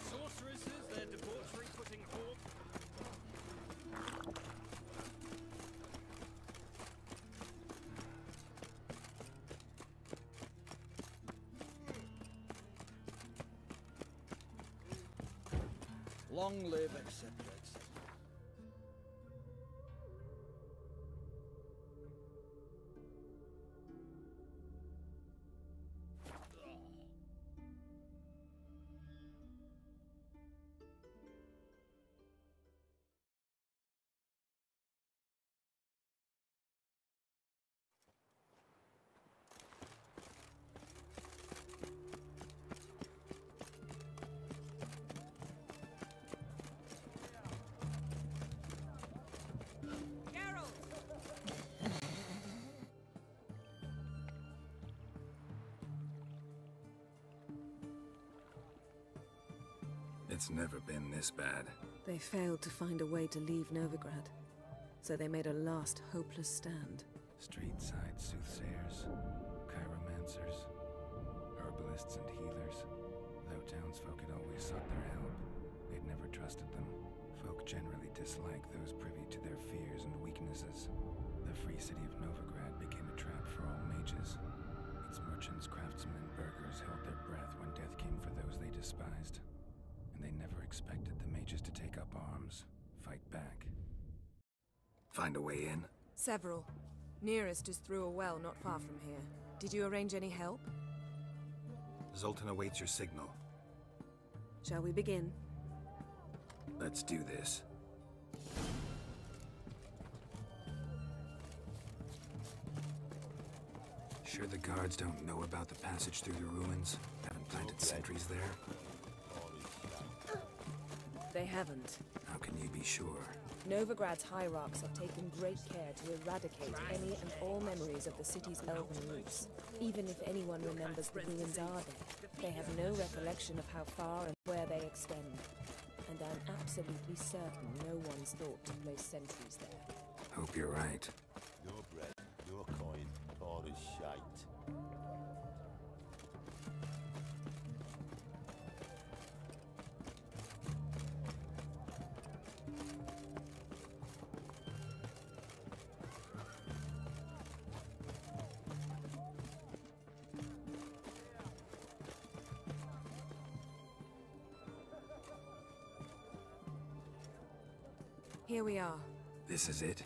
Sorceresses, their debauchery putting hawk. Long live, etc. It's never been this bad. They failed to find a way to leave Novigrad, so they made a last hopeless stand. Street-side soothsayers, chiromancers, herbalists and healers. Though townsfolk had always sought their help, they'd never generally dislike those privy to their fears and weaknesses. The free city of Novigrad became a trap for all mages. Its merchants, craftsmen, and burghers held their breath when death came for those they despised. And they never expected the mages to take up arms, fight back. Find a way in? Several. Nearest is through a well not far from here. Did you arrange any help? Zoltan awaits your signal. Shall we begin? Let's do this. Sure the guards don't know about the passage through the ruins? Haven't planted sentries there? They haven't. How can you be sure? Novigrad's hierarchs have taken great care to eradicate any and all memories of the city's elven roots. Even if anyone remembers the ruins are there, they have no recollection of how far and where they extend. And I'm absolutely certain no one's thought to place sentries there. Hope you're right. Your bread, your coin, all is shite. Here we are. This is it?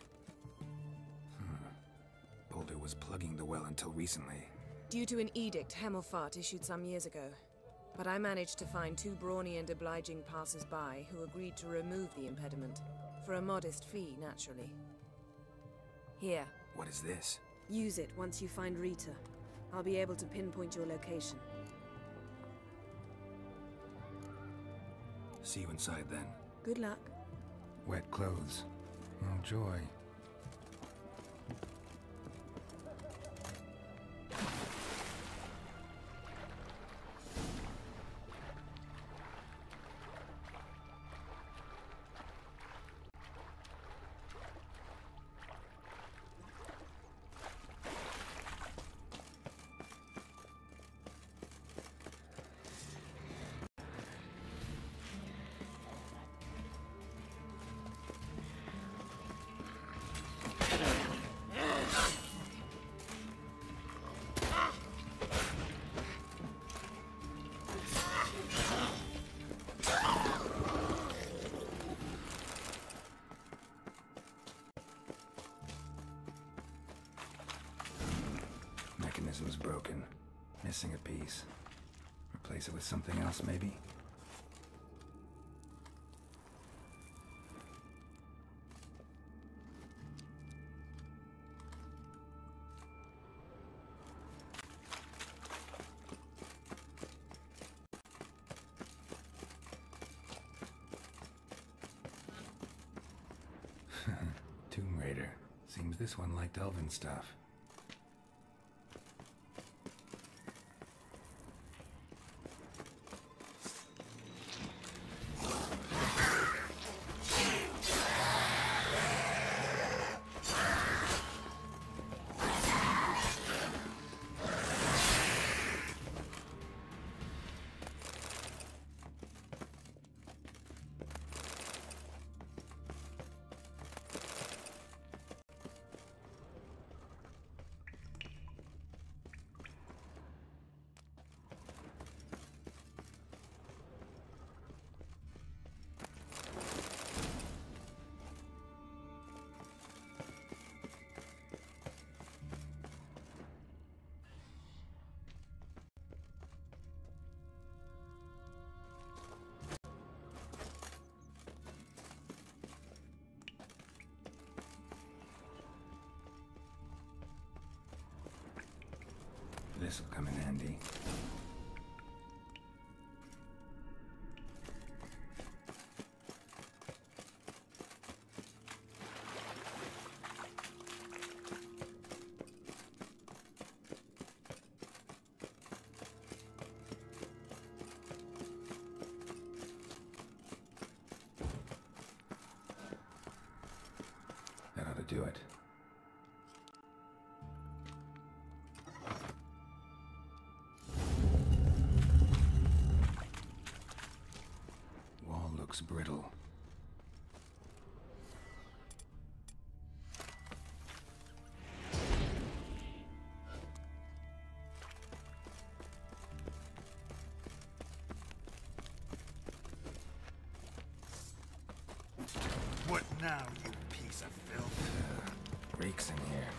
Boulder was plugging the well until recently. Due to an edict Hemmelfart issued some years ago. But I managed to find two brawny and obliging passers-by who agreed to remove the impediment. For a modest fee, naturally. Here. What is this? Use it once you find Rita. I'll be able to pinpoint your location. See you inside then. Good luck. Wet clothes. Oh, joy. Mechanism's broken. Missing a piece. Replace it with something else, maybe? Tomb Raider. Seems this one liked elven stuff. This'll come in handy. That ought to do it. Brittle. now, you piece of filth. Reeks in here.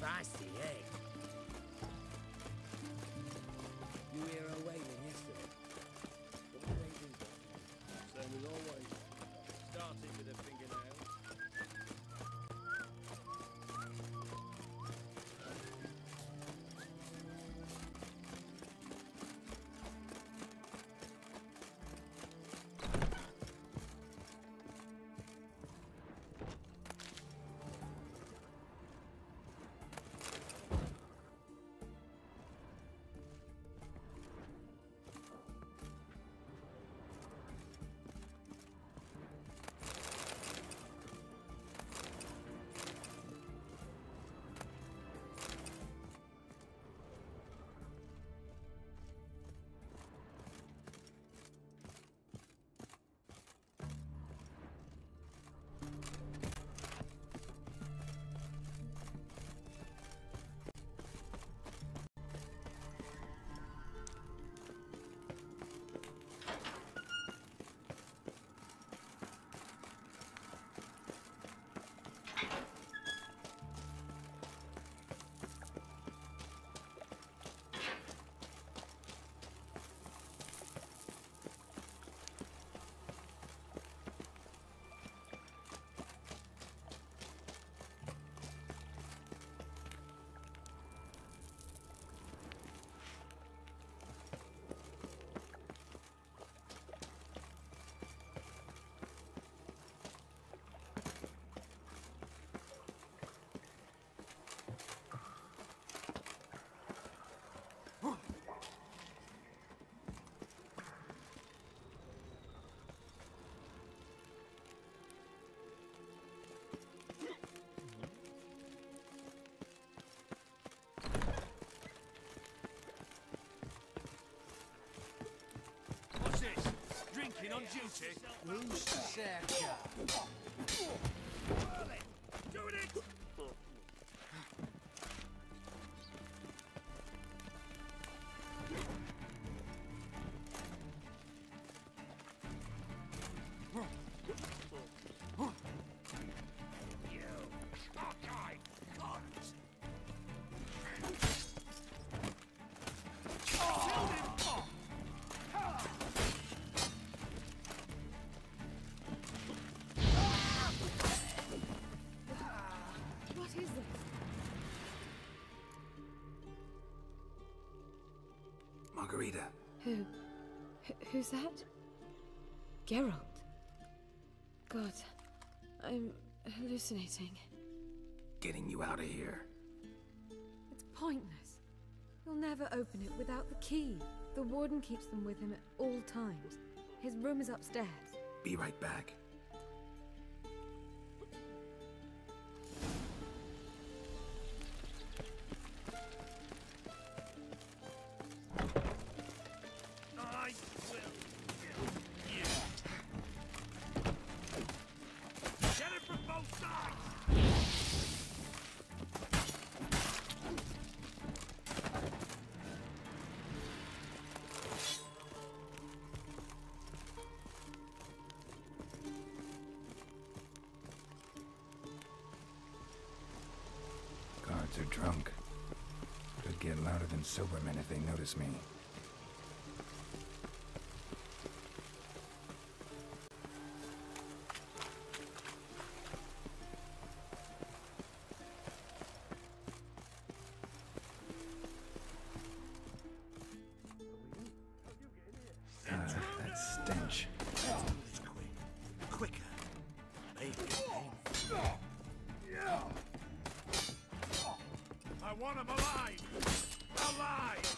Feisty, eh? You were here waiting yesterday. What did they do? Same as always. Started with a fingernail. duty. Who's Sachin? Doing it! What is this? Margarita. Who's that? Geralt. God, I'm hallucinating. Getting you out of here. It's pointless. You'll never open it without the key. The warden keeps them with him at all times. His room is upstairs. Be right back. I will kill you. Get it from both sides. Guards are drunk. Could get louder than sober men if they notice me. That stench. It's quicker. Make it painful. I want him alive! Alive!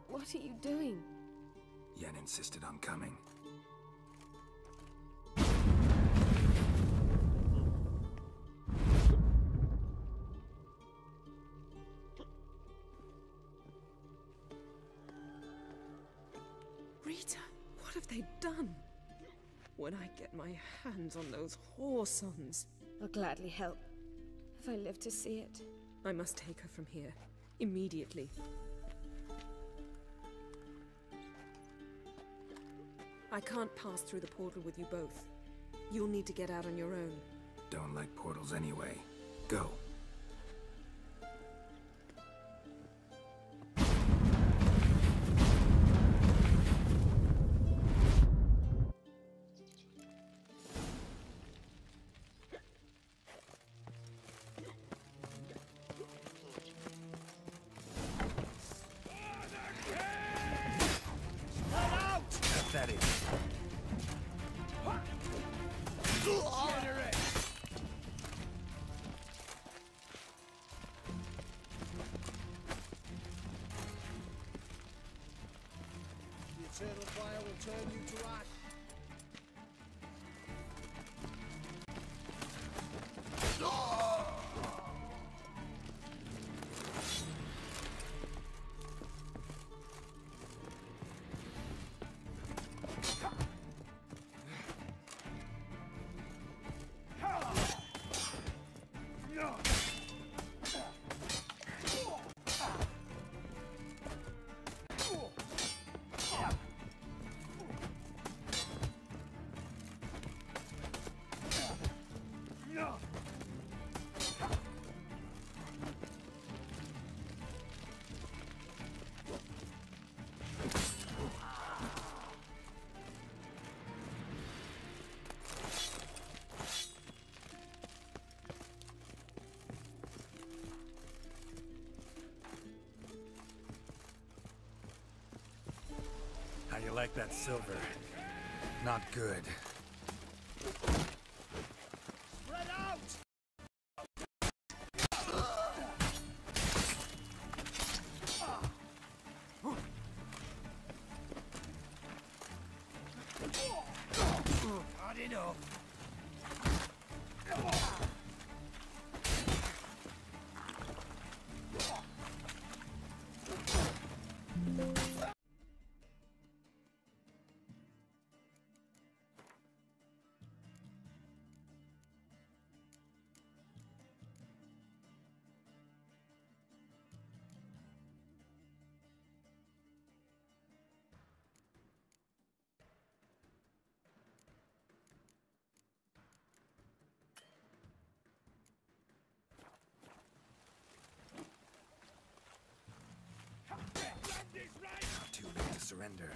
What are you doing? Yen insisted on coming. Rita, what have they done? When I get my hands on those whoresons, I'll gladly help. If I live to see it. I must take her from here. Immediately. I can't pass through the portal with you both. You'll need to get out on your own. Don't like portals anyway. Go. Pathetic. The eternal fire will turn you to ash. like that silver? Not good. Spread out! Hard enough. Too late to surrender.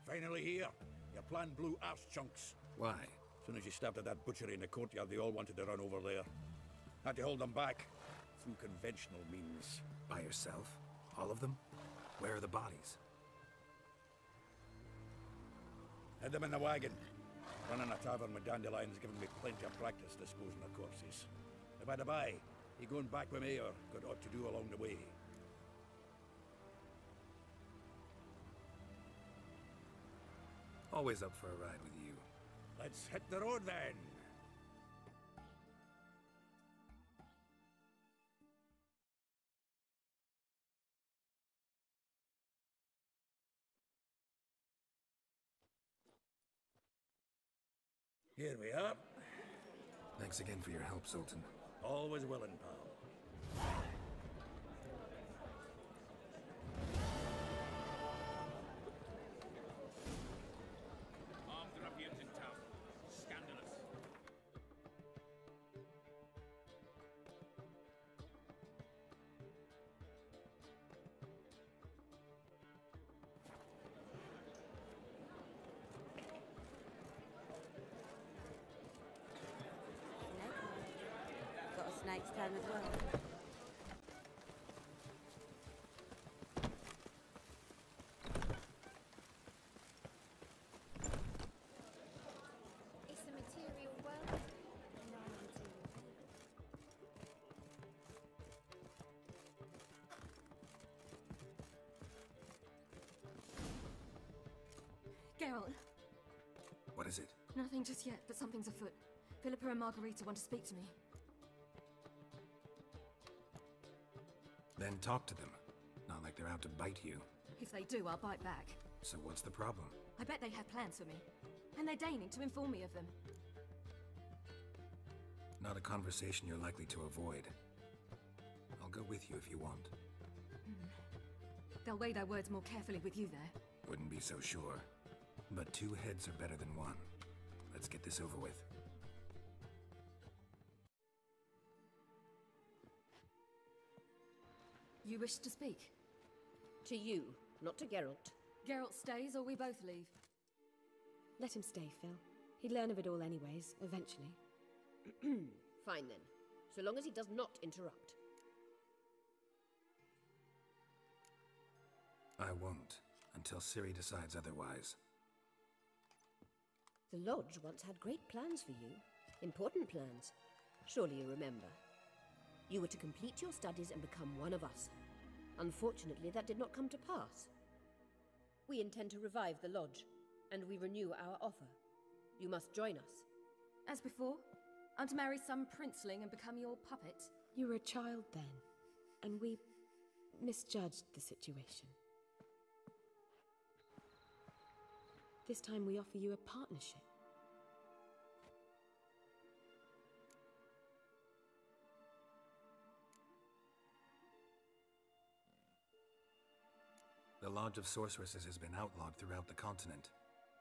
Finally here. Your plan blew arse chunks. Why? As soon as you stopped at that butchery in the courtyard, they all wanted to run over there. Had to hold them back. Through conventional means. By yourself? All of them? Where are the bodies? Had them in the wagon. Running a tavern with dandelions giving me plenty of practice disposing of corpses. By the by, you going back with me or got aught to do along the way? Always up for a ride with you. Let's hit the road then. Here we are. Thanks again for your help, Sultan. Always willing, pal. Armed ruffians in town. Scandalous. Got a snake's tongue as well. It's a material world, non-material. Geralt, What is it? nothing just yet, but something's afoot. Philippa and Margarita want to speak to me. Then talk to them. Not like they're out to bite you. If they do, I'll bite back. So what's the problem? I bet they have plans for me, and they're deigning to inform me of them. Not a conversation you're likely to avoid. I'll go with you if you want. They'll weigh their words more carefully with you there. Wouldn't be so sure. But two heads are better than one. Let's get this over with. You wish to speak? To you, not to Geralt. Geralt stays or we both leave? Let him stay, Phil. He'd learn of it all anyways, eventually. Fine then, so long as he does not interrupt. I won't, until Ciri decides otherwise. The Lodge once had great plans for you. Important plans. Surely you remember. You were to complete your studies and become one of us. Unfortunately, that did not come to pass. We intend to revive the Lodge, and we renew our offer. You must join us. As before? I'm to marry some princeling and become your puppet? You were a child then, and we misjudged the situation. This time we offer you a partnership. Lodge of Sorceresses has been outlawed throughout the continent.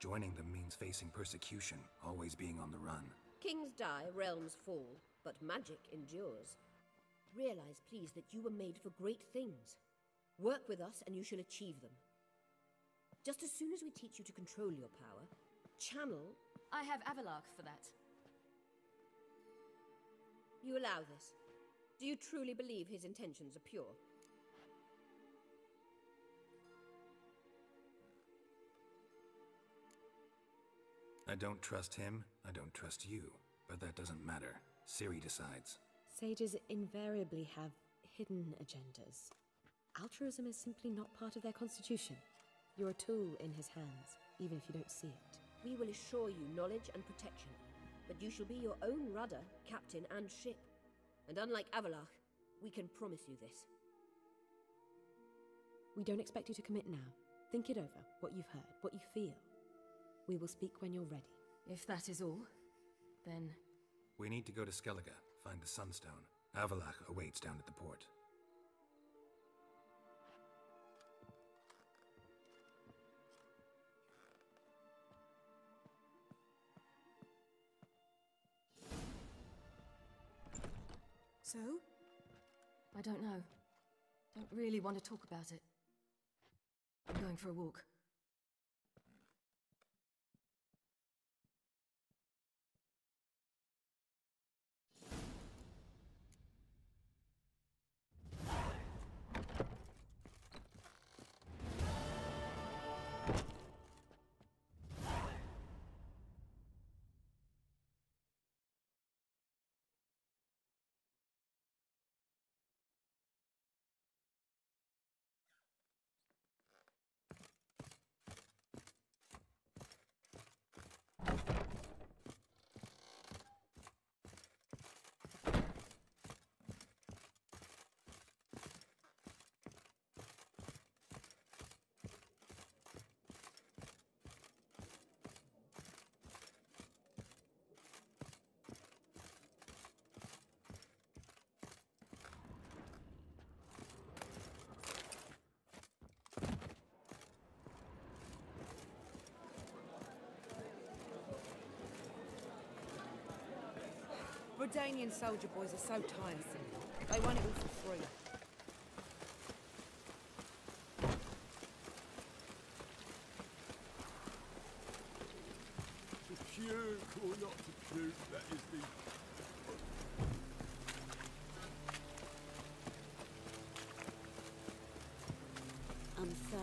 Joining them means facing persecution, always being on the run. Kings die, realms fall, but magic endures. Realize, please, that you were made for great things. Work with us and you shall achieve them. Just as soon as we teach you to control your power, channel... I have Avalark for that. You allow this? Do you truly believe his intentions are pure? I don't trust him, I don't trust you. But that doesn't matter. Ciri decides. Sages invariably have hidden agendas. Altruism is simply not part of their constitution. You're a tool in his hands, even if you don't see it. We will assure you knowledge and protection, but you shall be your own rudder, captain, and ship. And unlike Avalark, we can promise you this. We don't expect you to commit now. Think it over, what you've heard, what you feel. We will speak when you're ready. If that is all, then... We need to go to Skellige, find the Sunstone. Avalark awaits down at the port. So? I don't know. Don't really want to talk about it. I'm going for a walk. Redanian soldier boys are so tiresome. They want it all for free. To puke or not to puke, that is the... I'm so...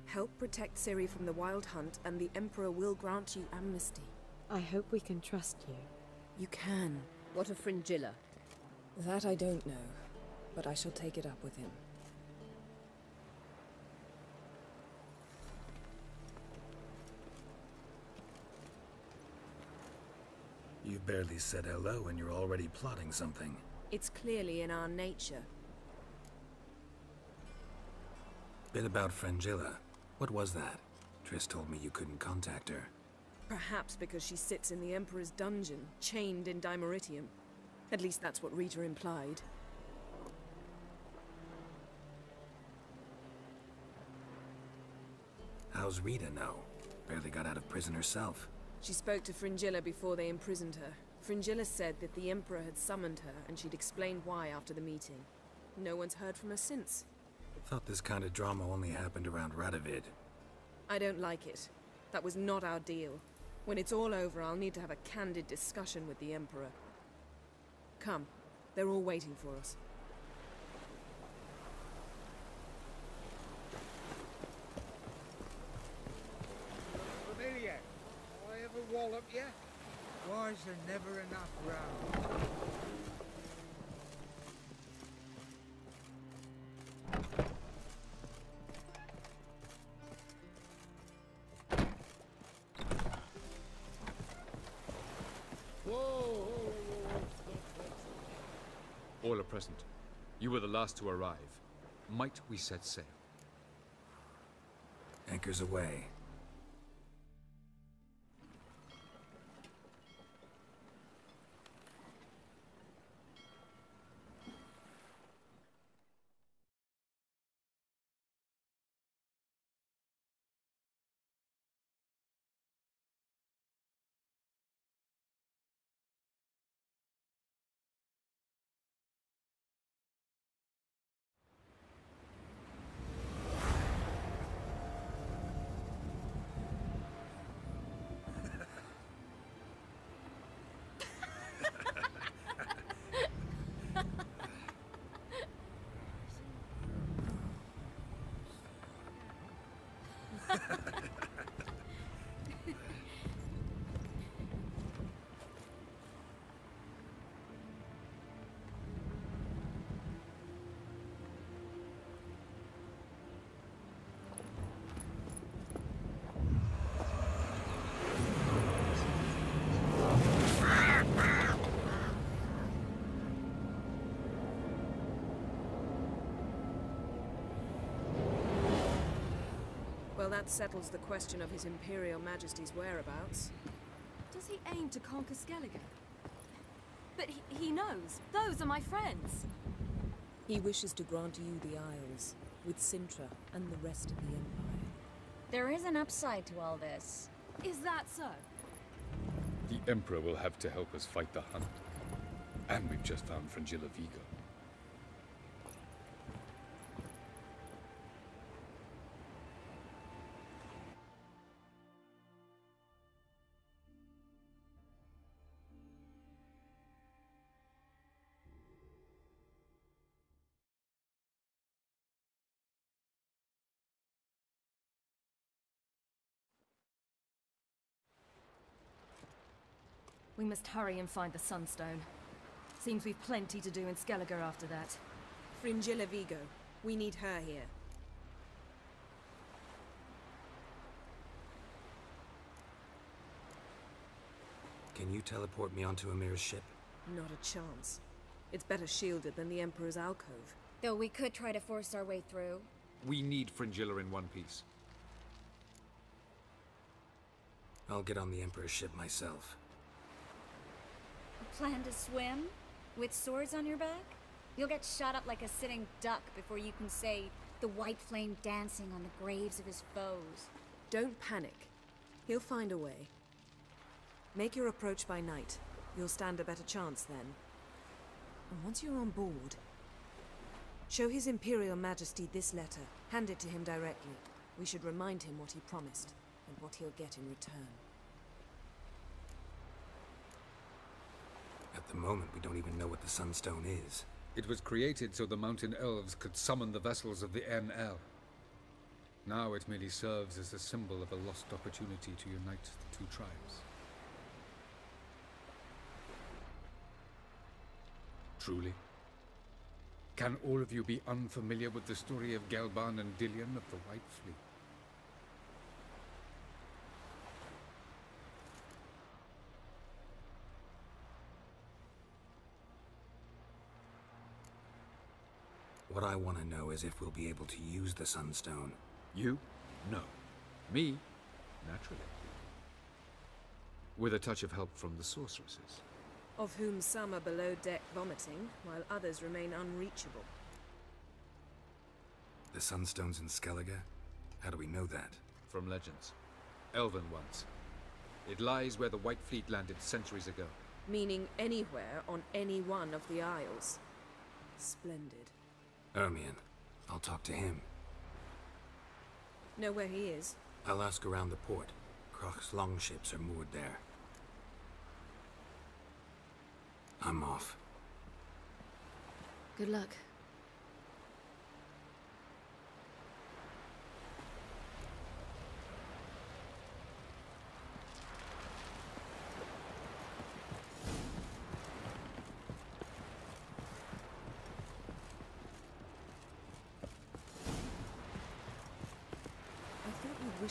Help protect Ciri from the Wild Hunt, and the Emperor will grant you amnesty. I hope we can trust you. You can. What of Fringilla? That I don't know, but I shall take it up with him. You barely said hello and you're already plotting something. It's clearly in our nature. Bit about Fringilla. What was that? Triss told me you couldn't contact her. Perhaps because she sits in the Emperor's dungeon, chained in Dimeritium. At least that's what Rita implied. How's Rita know? Barely got out of prison herself. She spoke to Fringilla before they imprisoned her. Fringilla said that the Emperor had summoned her, and she'd explained why after the meeting. No one's heard from her since. Thought this kind of drama only happened around Radovid. I don't like it. That was not our deal. When it's all over, I'll need to have a candid discussion with the Emperor. Come. They're all waiting for us. you? Why's there never enough round? All are present. You were the last to arrive. Might we set sail? Anchors away. Well, that settles the question of His Imperial Majesty's whereabouts. Does he aim to conquer Skellige? But he knows. Those are my friends. He wishes to grant you the Isles, with Sintra and the rest of the Empire. There is an upside to all this. Is that so? The Emperor will have to help us fight the Hunt. And we've just found Fringilla Vigo. We must hurry and find the Sunstone. Seems we've plenty to do in Skellige after that. Fringilla Vigo. We need her here. Can you teleport me onto Amir's ship? Not a chance. It's better shielded than the Emperor's alcove. Though we could try to force our way through. We need Fringilla in one piece. I'll get on the Emperor's ship myself. Plan to swim? With swords on your back? You'll get shot up like a sitting duck before you can say the white flame dancing on the graves of his foes. Don't panic. He'll find a way. Make your approach by night. You'll stand a better chance then. And once you're on board, show His Imperial Majesty this letter. Hand it to him directly. We should remind him what he promised, and what he'll get in return. At the moment, we don't even know what the Sunstone is. It was created so the mountain elves could summon the vessels of the NL. Now it merely serves as a symbol of a lost opportunity to unite the two tribes. Truly? Can all of you be unfamiliar with the story of Gelban and Dillion of the White Fleet? What I want to know is if we'll be able to use the Sunstone. You? No. Me? Naturally. With a touch of help from the sorceresses. Of whom some are below deck vomiting, while others remain unreachable. The Sunstone's in Skellige? How do we know that? From legends. Elven ones. It lies where the White Fleet landed centuries ago. Meaning anywhere on any one of the Isles. Splendid. Ermion. I'll talk to him. Know where he is? I'll ask around the port. Croc's longships are moored there. I'm off. Good luck.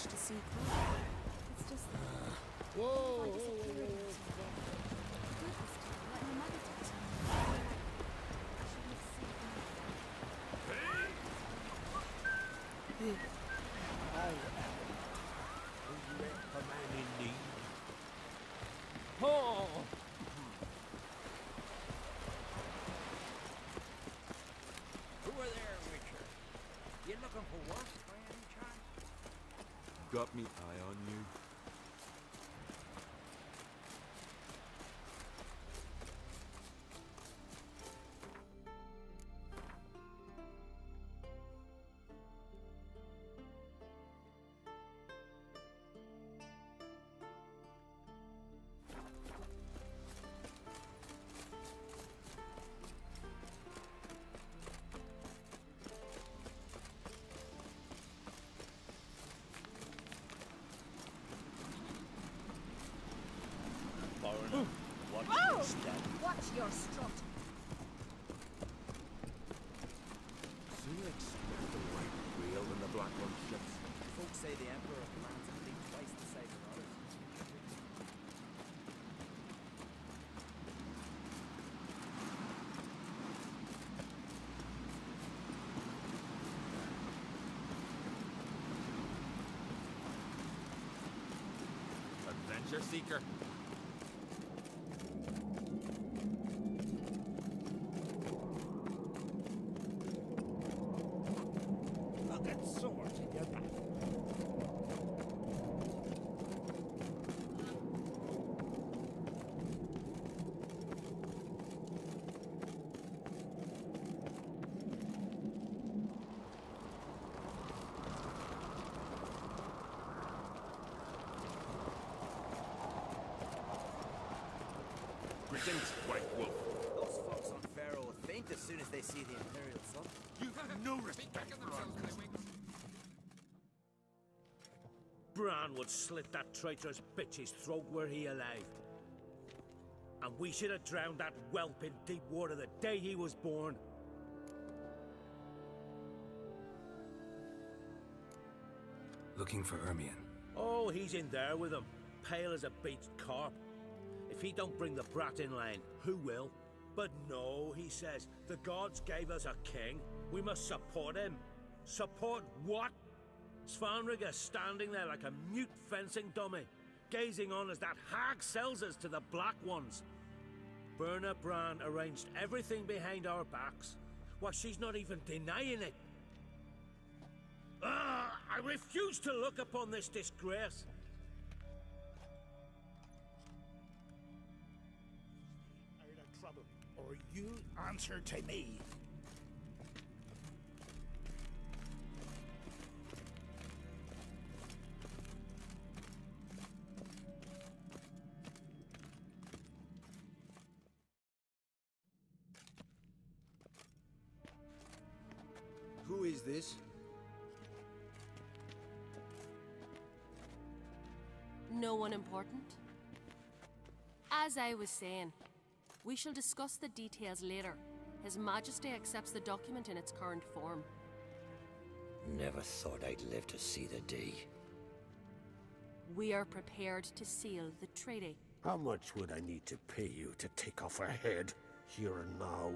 wish to see crime. It's just that... Whoa, if I whoa, disappeared whoa, into the water, good was to let my mother do it. I am a man in need. Oh! Who are there, Witcher? You looking for work by any chance? Got me eye on you. Watch your strut. So you expect the white whale when the black one ships? Folks say the Emperor commands a fleet twice the size of ours. Adventure seeker. Swords in your back. Greetings, White Wolf. Those folks on Pharaoh will faint as soon as they see the Imperial sun. You have no respect for our Bran would slit that traitorous bitch's throat were he alive. And we should have drowned that whelp in deep water the day he was born. Looking for Ermion. Oh, he's in there with him, pale as a beached carp. If he don't bring the brat in line, who will? But no, he says, the gods gave us a king. We must support him. Support what? Svanriga standing there like a mute fencing dummy, gazing on as that hag sells us to the Black Ones. Berna Bran arranged everything behind our backs. Well, she's not even denying it. I refuse to look upon this disgrace. Out of trouble, or you answer to me. Who is this? No one important. As I was saying, we shall discuss the details later. His Majesty accepts the document in its current form. Never thought I'd live to see the day. We are prepared to seal the treaty. How much would I need to pay you to take off her head, here and now?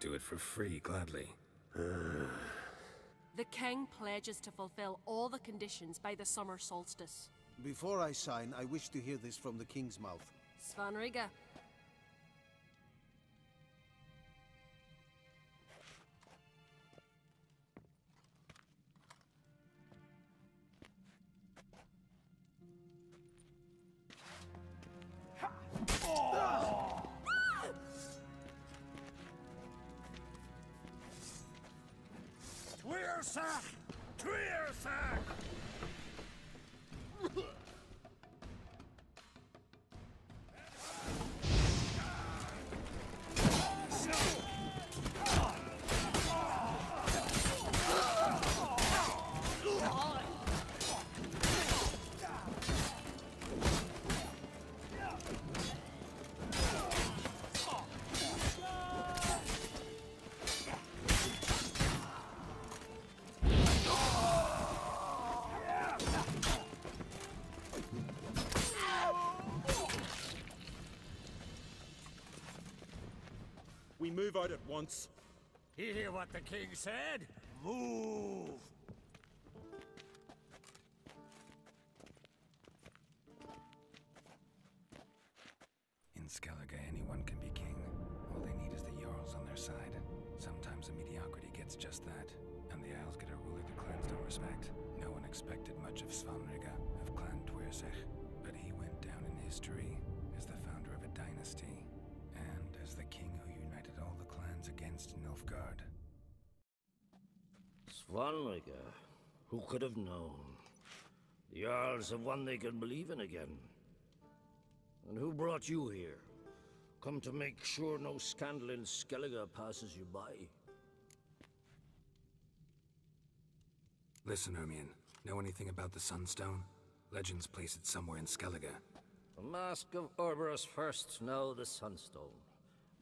Do it for free, gladly. The king pledges to fulfill all the conditions by the summer solstice. Before I sign, I wish to hear this from the king's mouth. Svanriga. Tweersach! Tweersach! move out at once. You hear what the king said? Move! In Skellige, anyone can be king. All they need is the Jarls on their side. Sometimes a mediocrity gets just that, and the Isles get a ruler the clans don't respect. No one expected much of Svanrige, of Clan Twirsich, but he went down in history as the founder of a dynasty, and as the king who united all the clans against Nilfgaard. Svanrige, who could have known? The Jarls have one they can believe in again. And who brought you here? Come to make sure no scandal in Skellige passes you by? Listen, Ermion. Know anything about the Sunstone? Legends place it somewhere in Skellige. The Mask of Orberus first, now the Sunstone.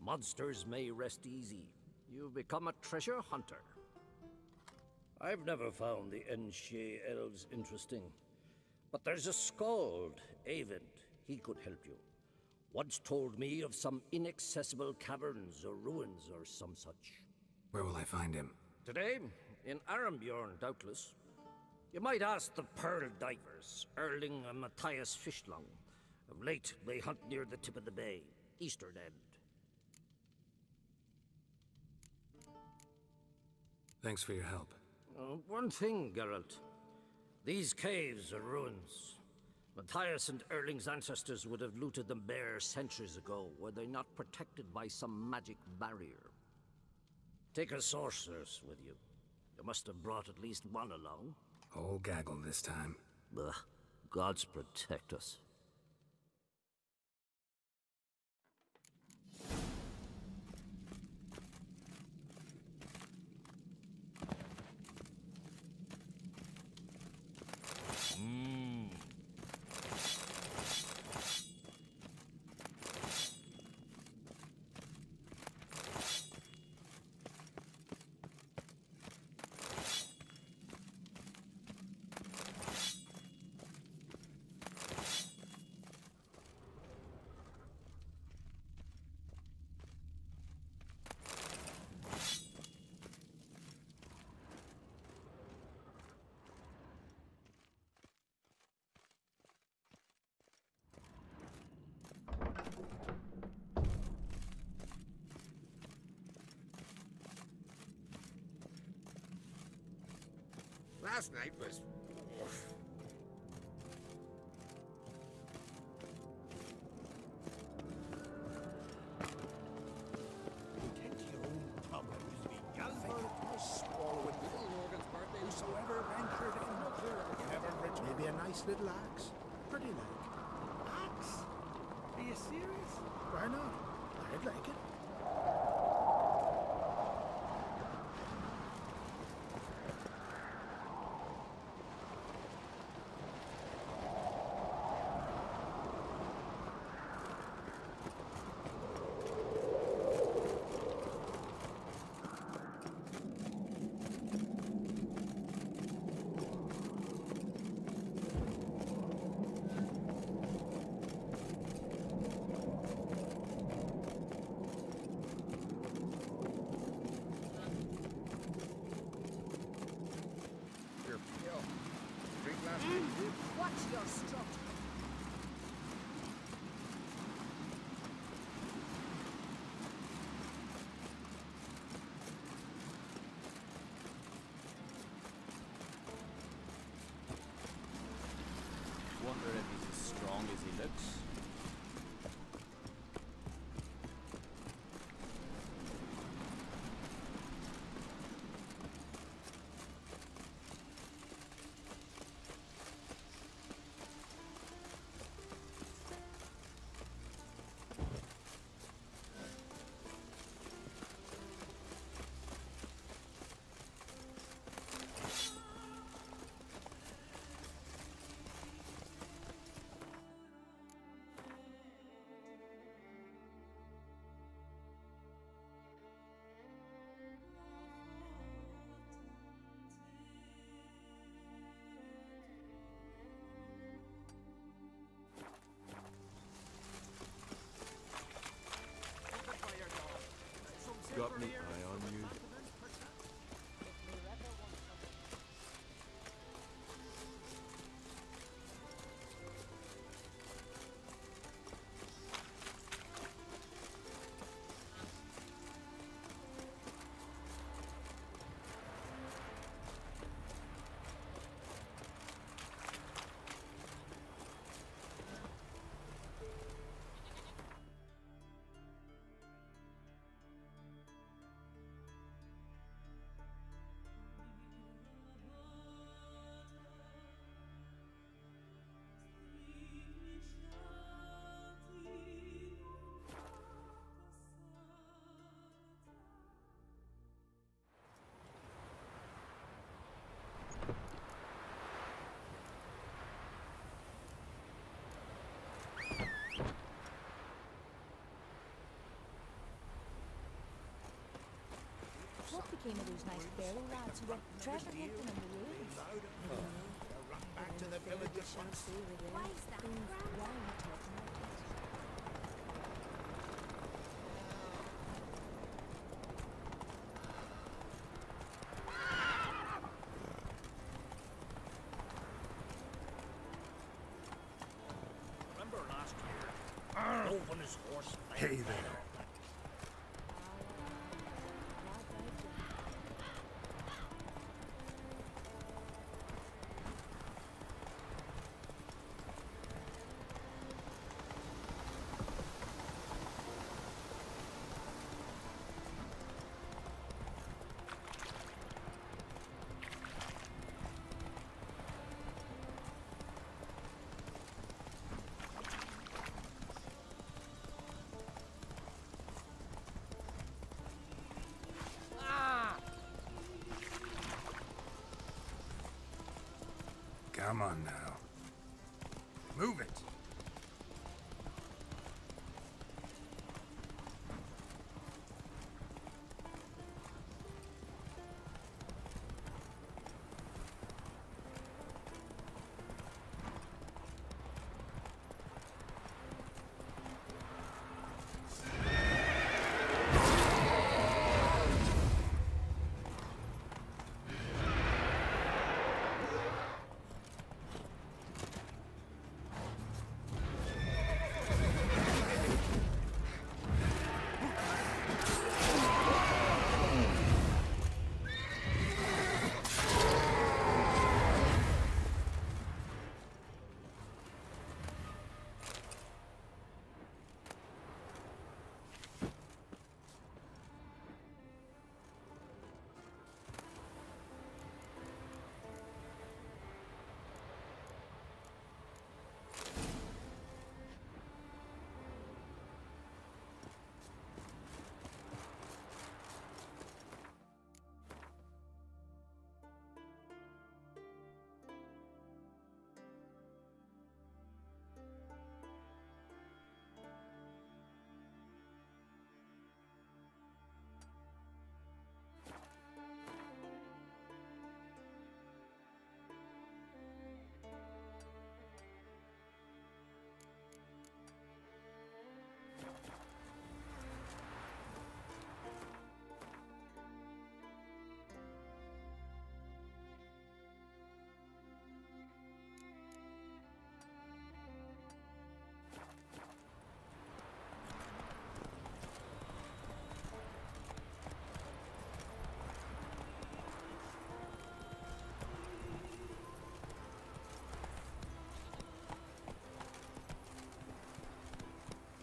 Monsters may rest easy. You've become a treasure hunter. I've never found the Enshe elves interesting. But there's a skald, Eyvind. He could help you. Once told me of some inaccessible caverns or ruins or some such. Where will I find him? Today, in Arambjorn, doubtless. You might ask the Pearl Divers, Erling and Matthias Fishlung. Of late, they hunt near the tip of the bay, eastern end. Thanks for your help. One thing, Geralt. These caves are ruins. Matthias and Erling's ancestors would have looted them bare centuries ago, were they not protected by some magic barrier. Take a sorceress with you. You must have brought at least one along. Whole gaggle this time. Ugh, gods protect us. Last night was... Tend to your own tumble, swallowing little Morgan's birthday. Whosoever ventured in the clear, never returned. Maybe a nice little axe. Pretty like. Axe? Are you serious? Why not? I'd like it. Watch your strut. Wonder if he's as strong as he looks. Came of those nice berry lads who went treasure hunting on the roads. Back to the village at once. Why is that? Remember last year? Wolf on his horse. Hey there. Come on now. Move it.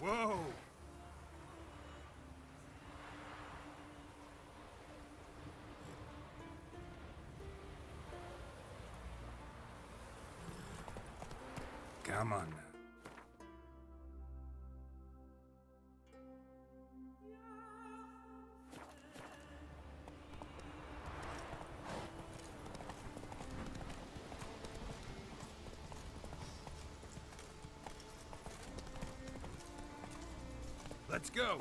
Whoa! Come on now. Let's go!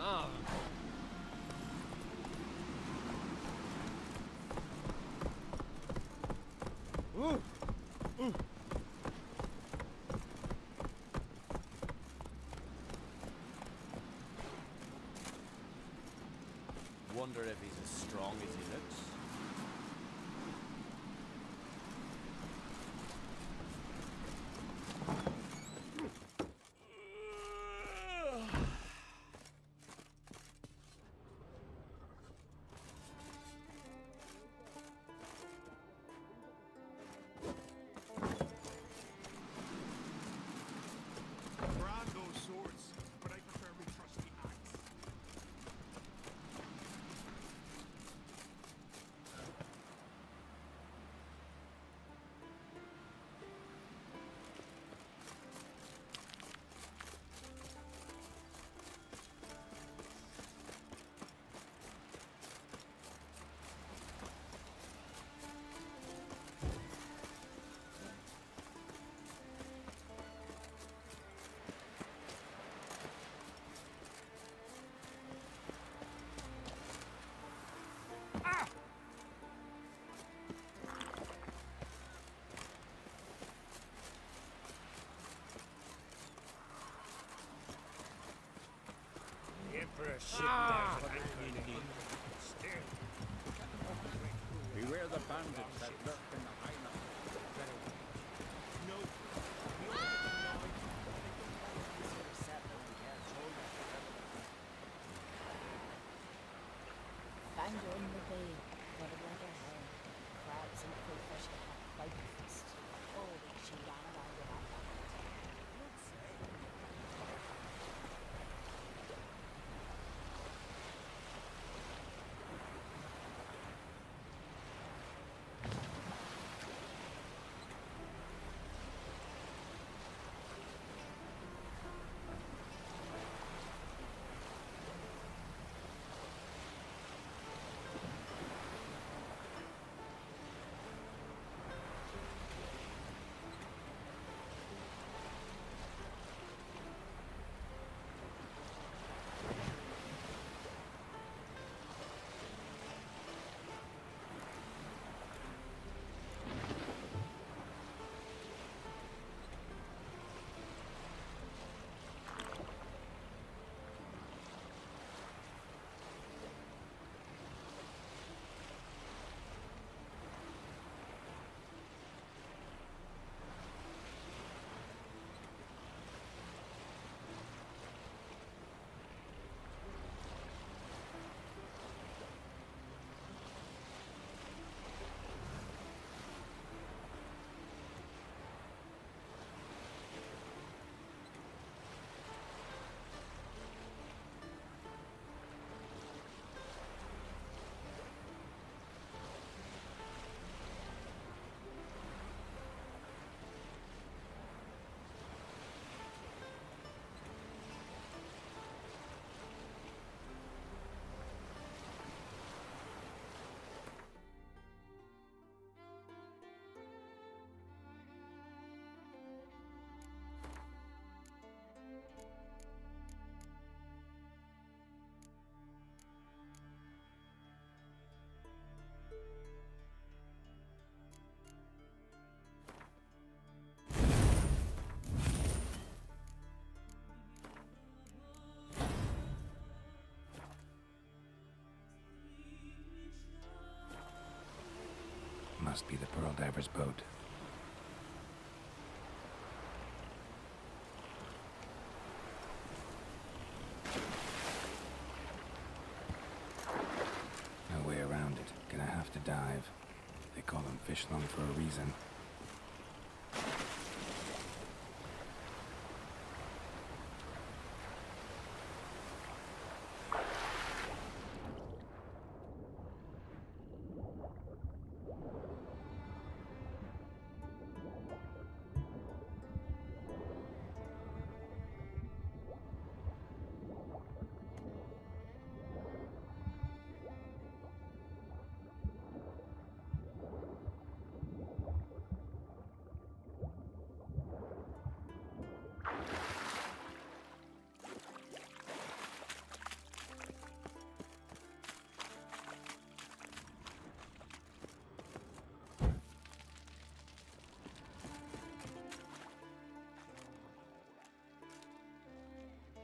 Ah. Wonder if he's as strong as he looks. ship there's what you need. Beware the bandits that lurk in the highlands. Found her in the bay, got it like a hen. Crabs and crayfish that have quite a feast. Oh, she ran around with that bucket. Must be the Pearl Diver's boat. No way around it. Gonna have to dive. They call them fish lung for a reason.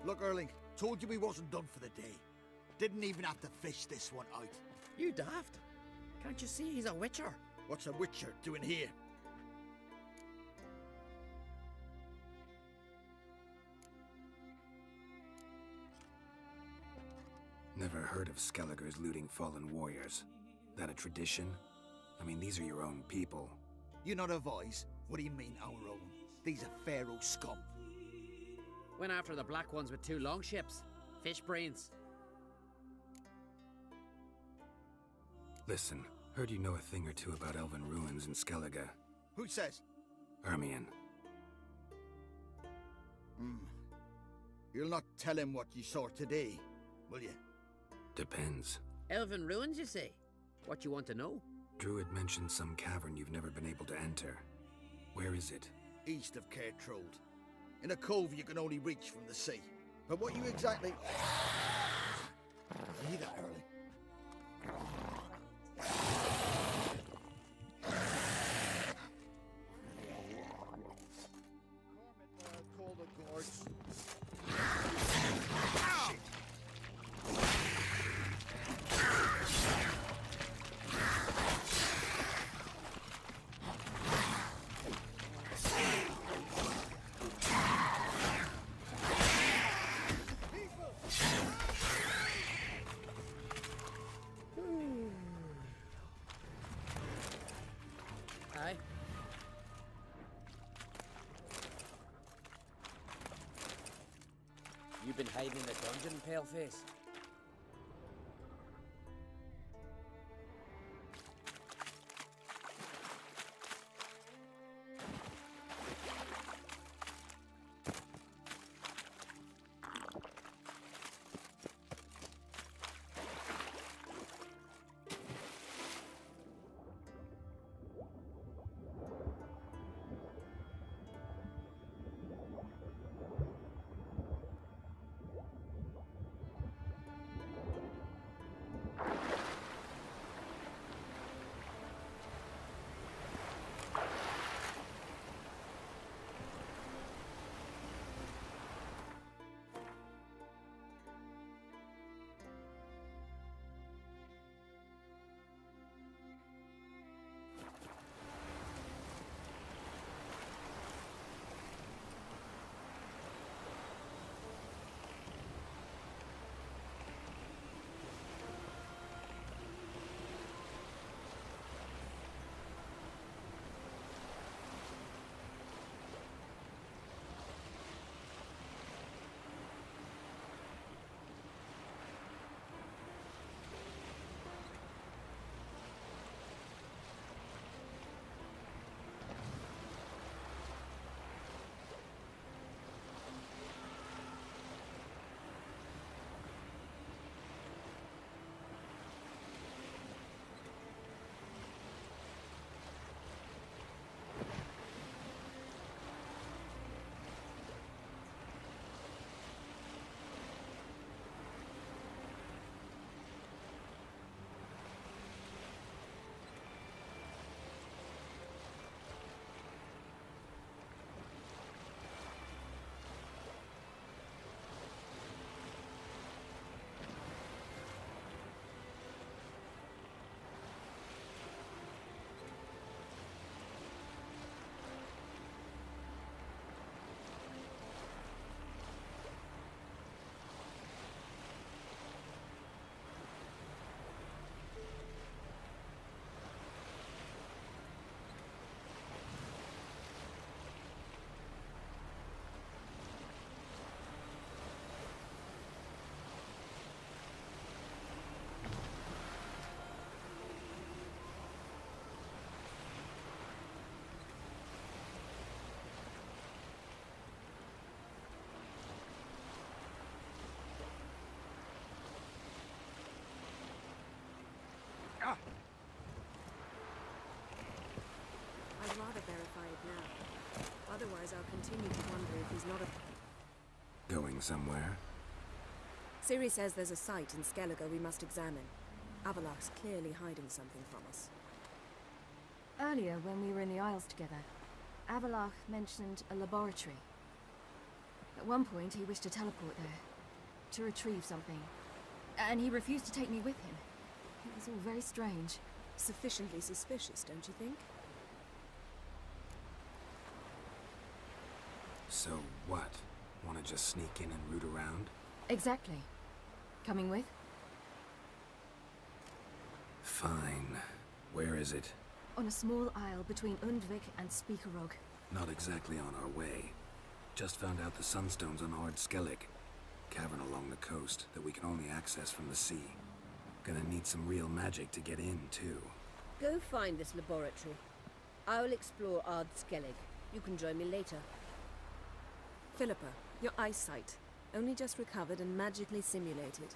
Look, Erling, told you we wasn't done for the day. Didn't even have to fish this one out. You daft. Can't you see he's a witcher? What's a witcher doing here? Never heard of Skelliger's looting fallen warriors. That a tradition? I mean, these are your own people. You not a voice? What do you mean, our own? These are Pharaoh scum. Went after the black ones with 2 longships. Fish brains. Listen, heard you know a thing or two about elven ruins in Skellige. Who says? Hermione. You'll not tell him what you saw today, will you? Depends. Elven ruins, you say? What you want to know? Druid mentioned some cavern you've never been able to enter. Where is it? East of Cairtrold. In a cove you can only reach from the sea. But what you exactly... You hear that, Early? Call the guards. Aye. You been hiding in the dungeon, Paleface? I'd rather verify it now. Otherwise, I'll continue to wonder if he's not a... Going somewhere? Ciri says there's a site in Skellige we must examine. Avallac'h's clearly hiding something from us. Earlier, when we were in the Isles together, Avallac'h mentioned a laboratory. At one point, he wished to teleport there, to retrieve something. And he refused to take me with him. It was all very strange. Sufficiently suspicious, don't you think? So what? Want to just sneak in and root around? Exactly. Coming with? Fine. Where is it? On a small isle between Undvik and Speakerog. Not exactly on our way. Just found out the Sunstone's on Ard Skellig. Cavern along the coast that we can only access from the sea. Gonna need some real magic to get in, too. Go find this laboratory. I'll explore Ard Skellig. You can join me later. Philippa, your eyesight. Only just recovered and magically simulated.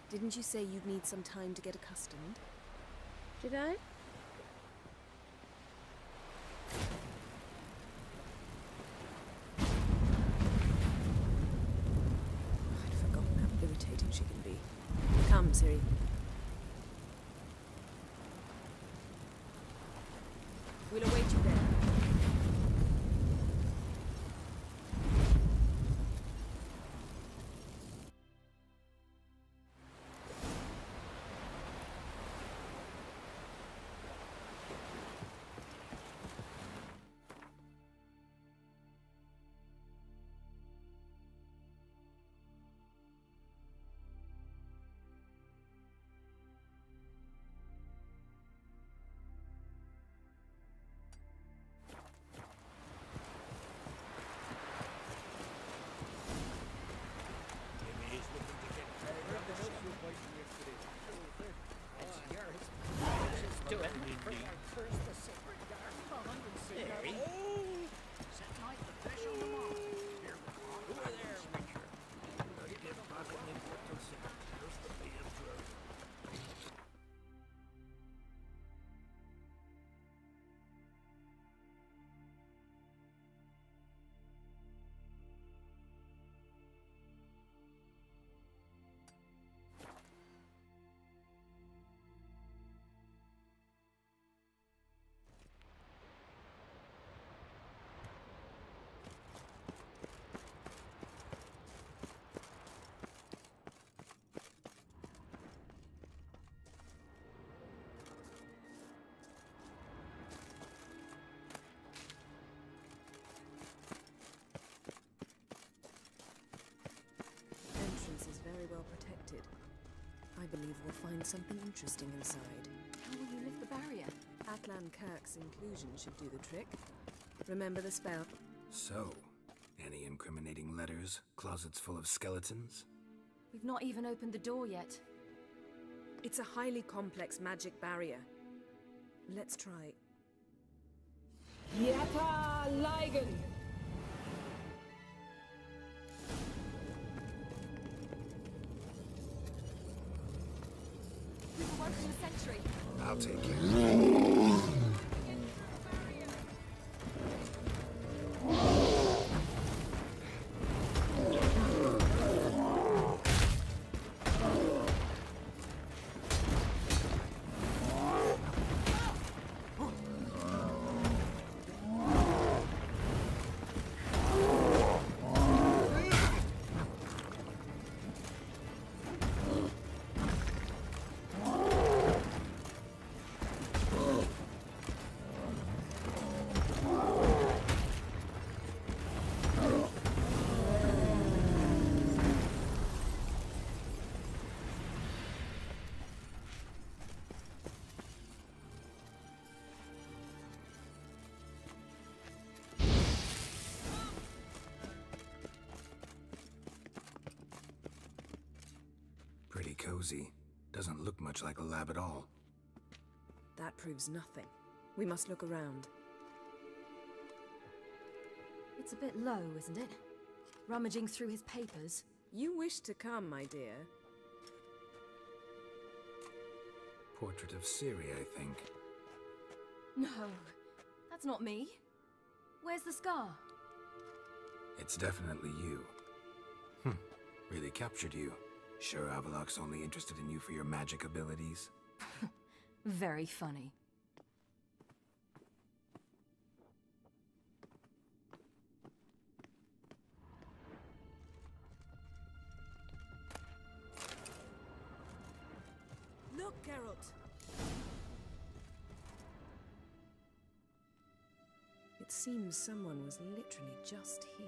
Didn't you say you'd need some time to get accustomed? Did I? I'd forgotten how irritating she can be. Come, Ciri. We'll await you there. bending knee. First the sacred dark bond and see Hey. Set night the fish on the mark. Here, Who are there, Witcher? I give back an importance in just the being true. Entrance is very well protected. I believe we'll find something interesting inside. How will you lift the barrier? Atlan Kirk's inclusion should do the trick. Remember the spell? So, any incriminating letters? Closets full of skeletons? We've not even opened the door yet. It's a highly complex magic barrier. Let's try. Yata Ligen! We were working the sentry. I'll take care. Pretty cozy. Doesn't look much like a lab at all. That proves nothing. We must look around. It's a bit low, isn't it? Rummaging through his papers. You wish to come, my dear. Portrait of Ciri, I think. No, that's not me. Where's the scar? It's definitely you. Really captured you. Sure Avalok's only interested in you for your magic abilities? Very funny. Look, Geralt! It seems someone was literally just here.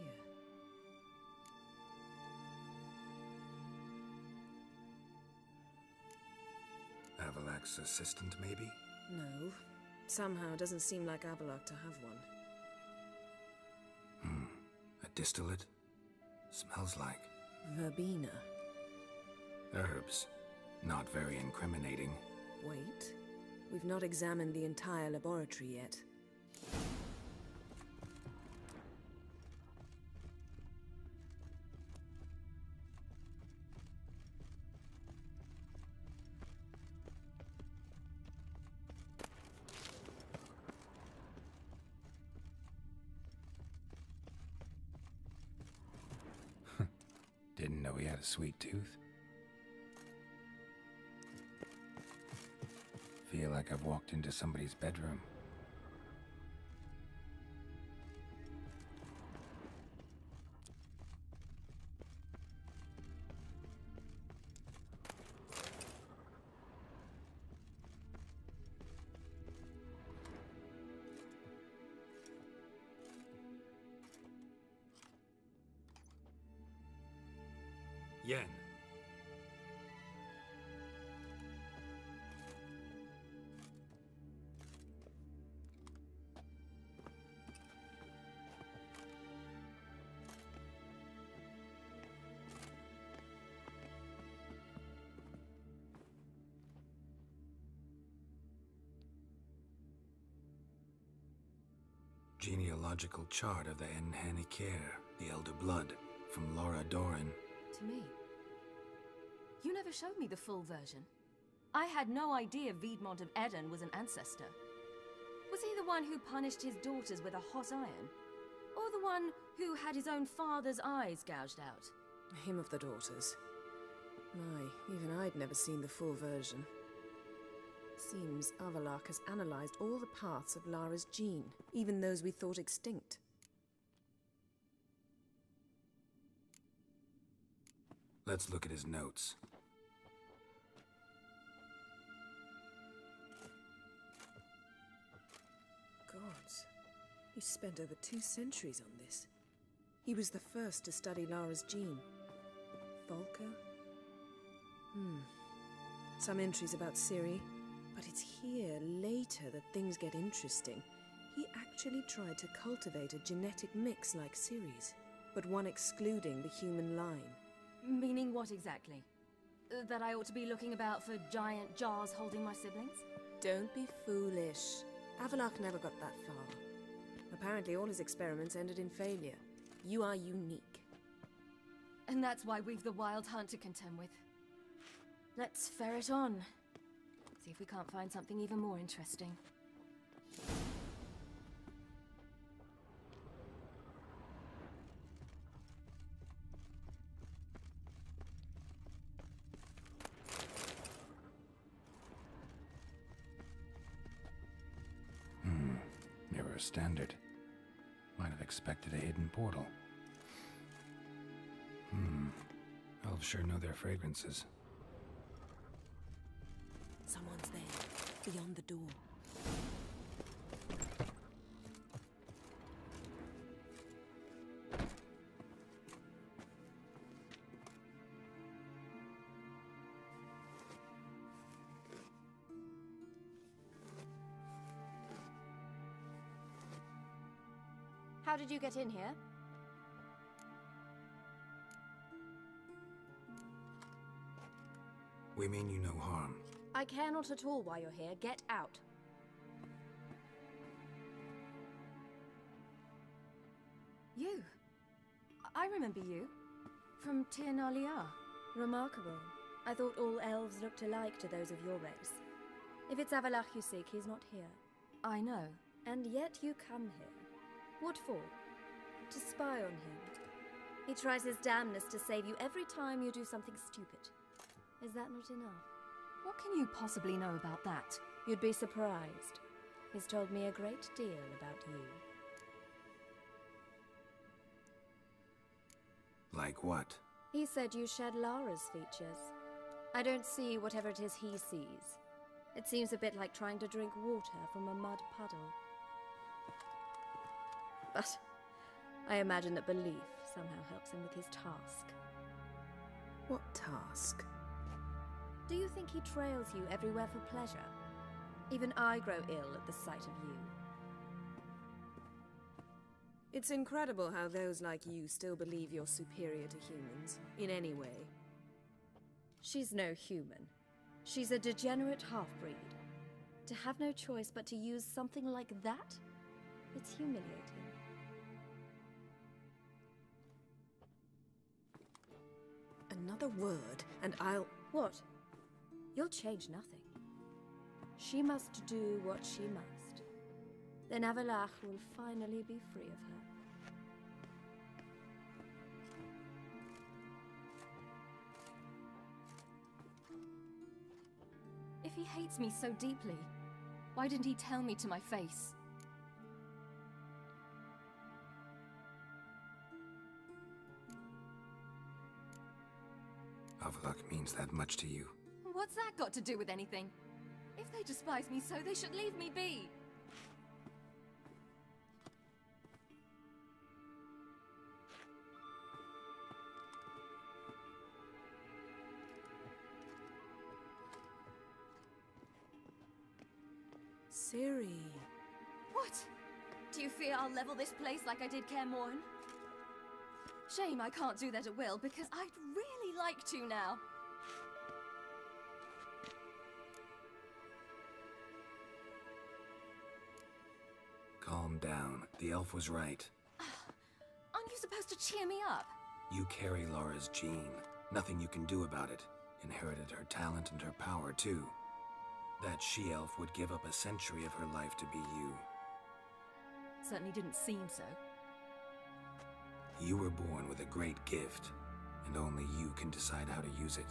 Avalok's assistant, maybe? No. Somehow doesn't seem like Avalok to have one. A distillate? Smells like Verbena. herbs. Not very incriminating. Wait. We've not examined the entire laboratory yet. Didn't know he had a sweet tooth. Feel like I've walked into somebody's bedroom. Yen. genealogical chart of the Enhanikare, the Elder Blood, from Laura Doran. To me. You never showed me the full version. I had no idea Viedmont of Eden was an ancestor. Was he the one who punished his daughters with a hot iron? Or the one who had his own father's eyes gouged out? Him of the daughters. My, even I'd never seen the full version. Seems Avallac'h has analyzed all the parts of Lara's gene, even those we thought extinct. Let's look at his notes. Gods. He spent over 2 centuries on this. He was the first to study Lara's gene. Volker? Some entries about Ciri, but it's here, later, that things get interesting. He actually tried to cultivate a genetic mix like Ciri's, but one excluding the human line. Meaning what exactly? That I ought to be looking about for giant jars holding my siblings? Don't be foolish. Avallac'h never got that far. Apparently all his experiments ended in failure. You are unique. And that's why we've the Wild Hunt to contend with. Let's ferret on. See if we can't find something even more interesting. Mirror standard. Might have expected a hidden portal. Elves sure know their fragrances. Someone's there, beyond the door. How did you get in here? We mean you no harm. I care not at all why you're here. Get out. You. I remember you. From Tir na Liar. Remarkable. I thought all elves looked alike to those of your race. If it's Avallac'h you seek, he's not here. I know. And yet you come here. What for? To spy on him. He tries his damnedest to save you every time you do something stupid. Is that not enough? What can you possibly know about that? You'd be surprised. He's told me a great deal about you. Like what? He said you shared Lara's features. I don't see whatever it is he sees. It seems a bit like trying to drink water from a mud puddle. But I imagine that belief somehow helps him with his task. What task? Do you think he trails you everywhere for pleasure? Even I grow ill at the sight of you. It's incredible how those like you still believe you're superior to humans, in any way. She's no human. She's a degenerate half-breed. To have no choice but to use something like that? It's humiliating. Another word, and I'll... What? You'll change nothing. She must do what she must. Then Avallac'h will finally be free of her. If he hates me so deeply, why didn't he tell me to my face? Avallac'h means that much to you. What's that got to do with anything? If they despise me so, they should leave me be. Ciri. What? Do you fear I'll level this place like I did Kaer Morhen? Shame I can't do that at will, because I'd really like to now. Calm Calm down. The elf was right. Aren't you supposed to cheer me up? You carry Laura's gene. Nothing you can do about it. Inherited her talent and her power, too. That she-elf would give up a century of her life to be you. Certainly didn't seem so. You were born with a great gift, and only you can decide how to use it.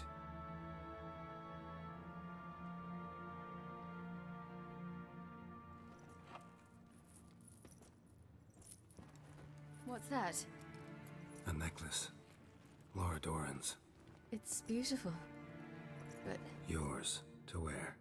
What's that? A necklace. Laura Doran's. It's beautiful, but... Yours to wear.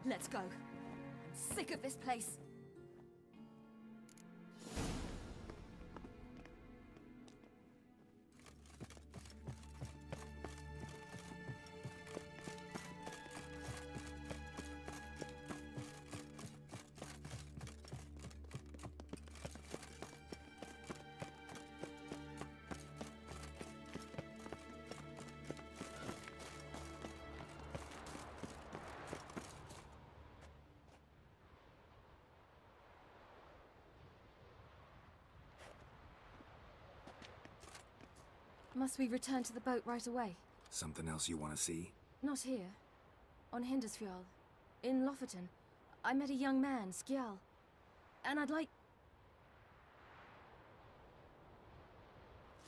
Let's go. I'm sick of this place. Must we return to the boat right away? Something else you want to see? Not here. On Hindersfjall. In Lofoten. I met a young man, Skjal. And I'd like...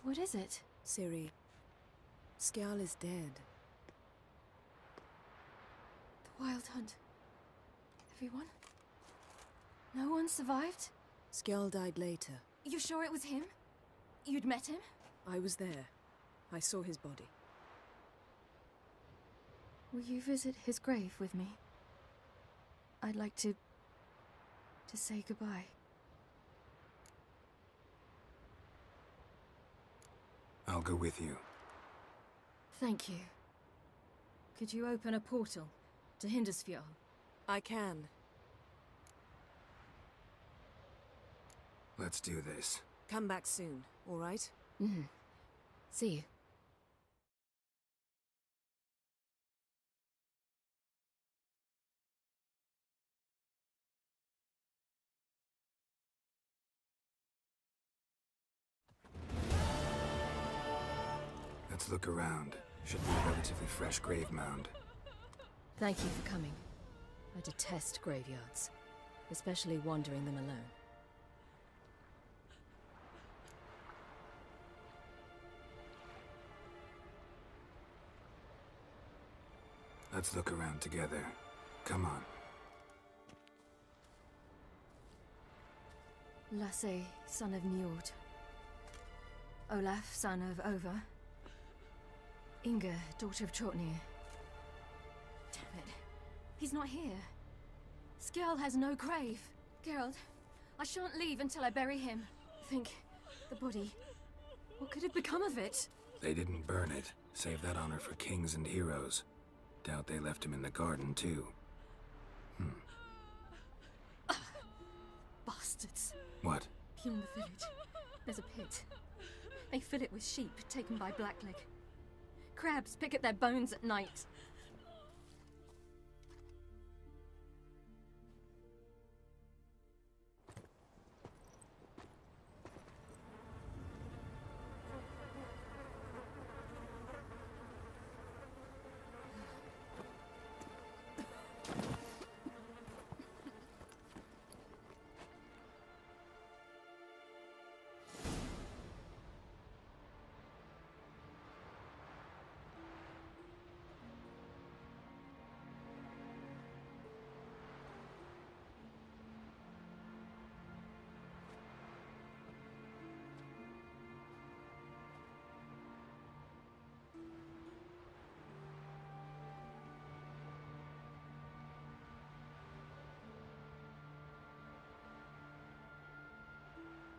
What is it? Ciri, Skjal is dead. The Wild Hunt. Everyone? No one survived? Skjal died later. You sure it was him? You'd met him? I was there. I saw his body. Will you visit his grave with me? I'd like to say goodbye. I'll go with you. Thank you. Could you open a portal to Hindersfjall? I can. Let's do this. Come back soon, all right? Mm-hmm. See you. Let's look around. Should be a relatively fresh grave mound. Thank you for coming. I detest graveyards, especially wandering them alone. Let's look around together. Come on. Lasse, son of Njord. Olaf, son of Over. Inga, daughter of Trotnir. Damn it. He's not here. Skjal has no grave. Geralt, I shan't leave until I bury him. Think, the body. What could have become of it? They didn't burn it. Save that honor for kings and heroes. Doubt they left him in the garden, too. Bastards. What? Beyond the village, there's a pit. They fill it with sheep taken by Blackleg. Crabs pick at their bones at night.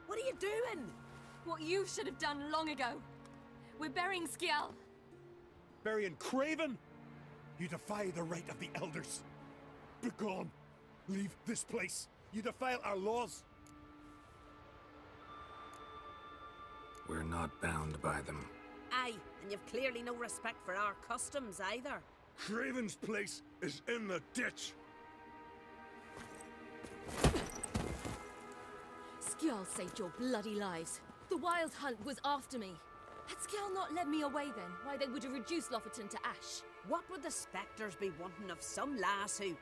What are you doing? What you should have done long ago. We're burying Skjal. Burying Craven? You defy the right of the elders. Begone. Leave this place. You defile our laws. not bound by them. Aye, and you've clearly no respect for our customs either. Craven's place is in the ditch. Skjall saved your bloody lives. The Wild Hunt was after me. Had Skjall not led me away then, why they would have reduced Lofoten to ash. What would the spectres be wanting of some lass who...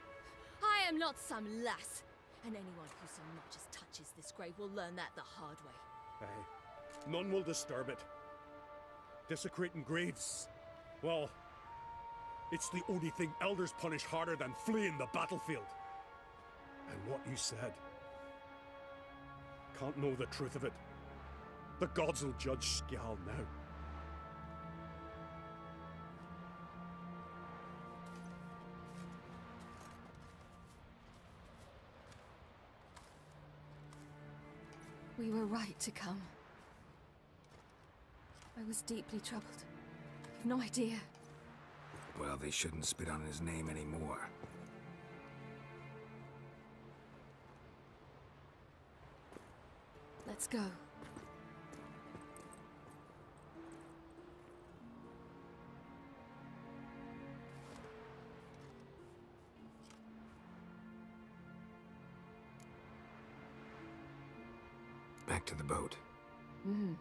I am not some lass, and anyone who so much as touches this grave will learn that the hard way. Aye. None will disturb it. Desecrating graves, well, it's the only thing elders punish harder than fleeing the battlefield. And what you said, can't know the truth of it. The gods will judge Skjall now. We were right to come. I was deeply troubled. You've no idea. Well, they shouldn't spit on his name anymore. Let's go. Back to the boat. Mm-hmm.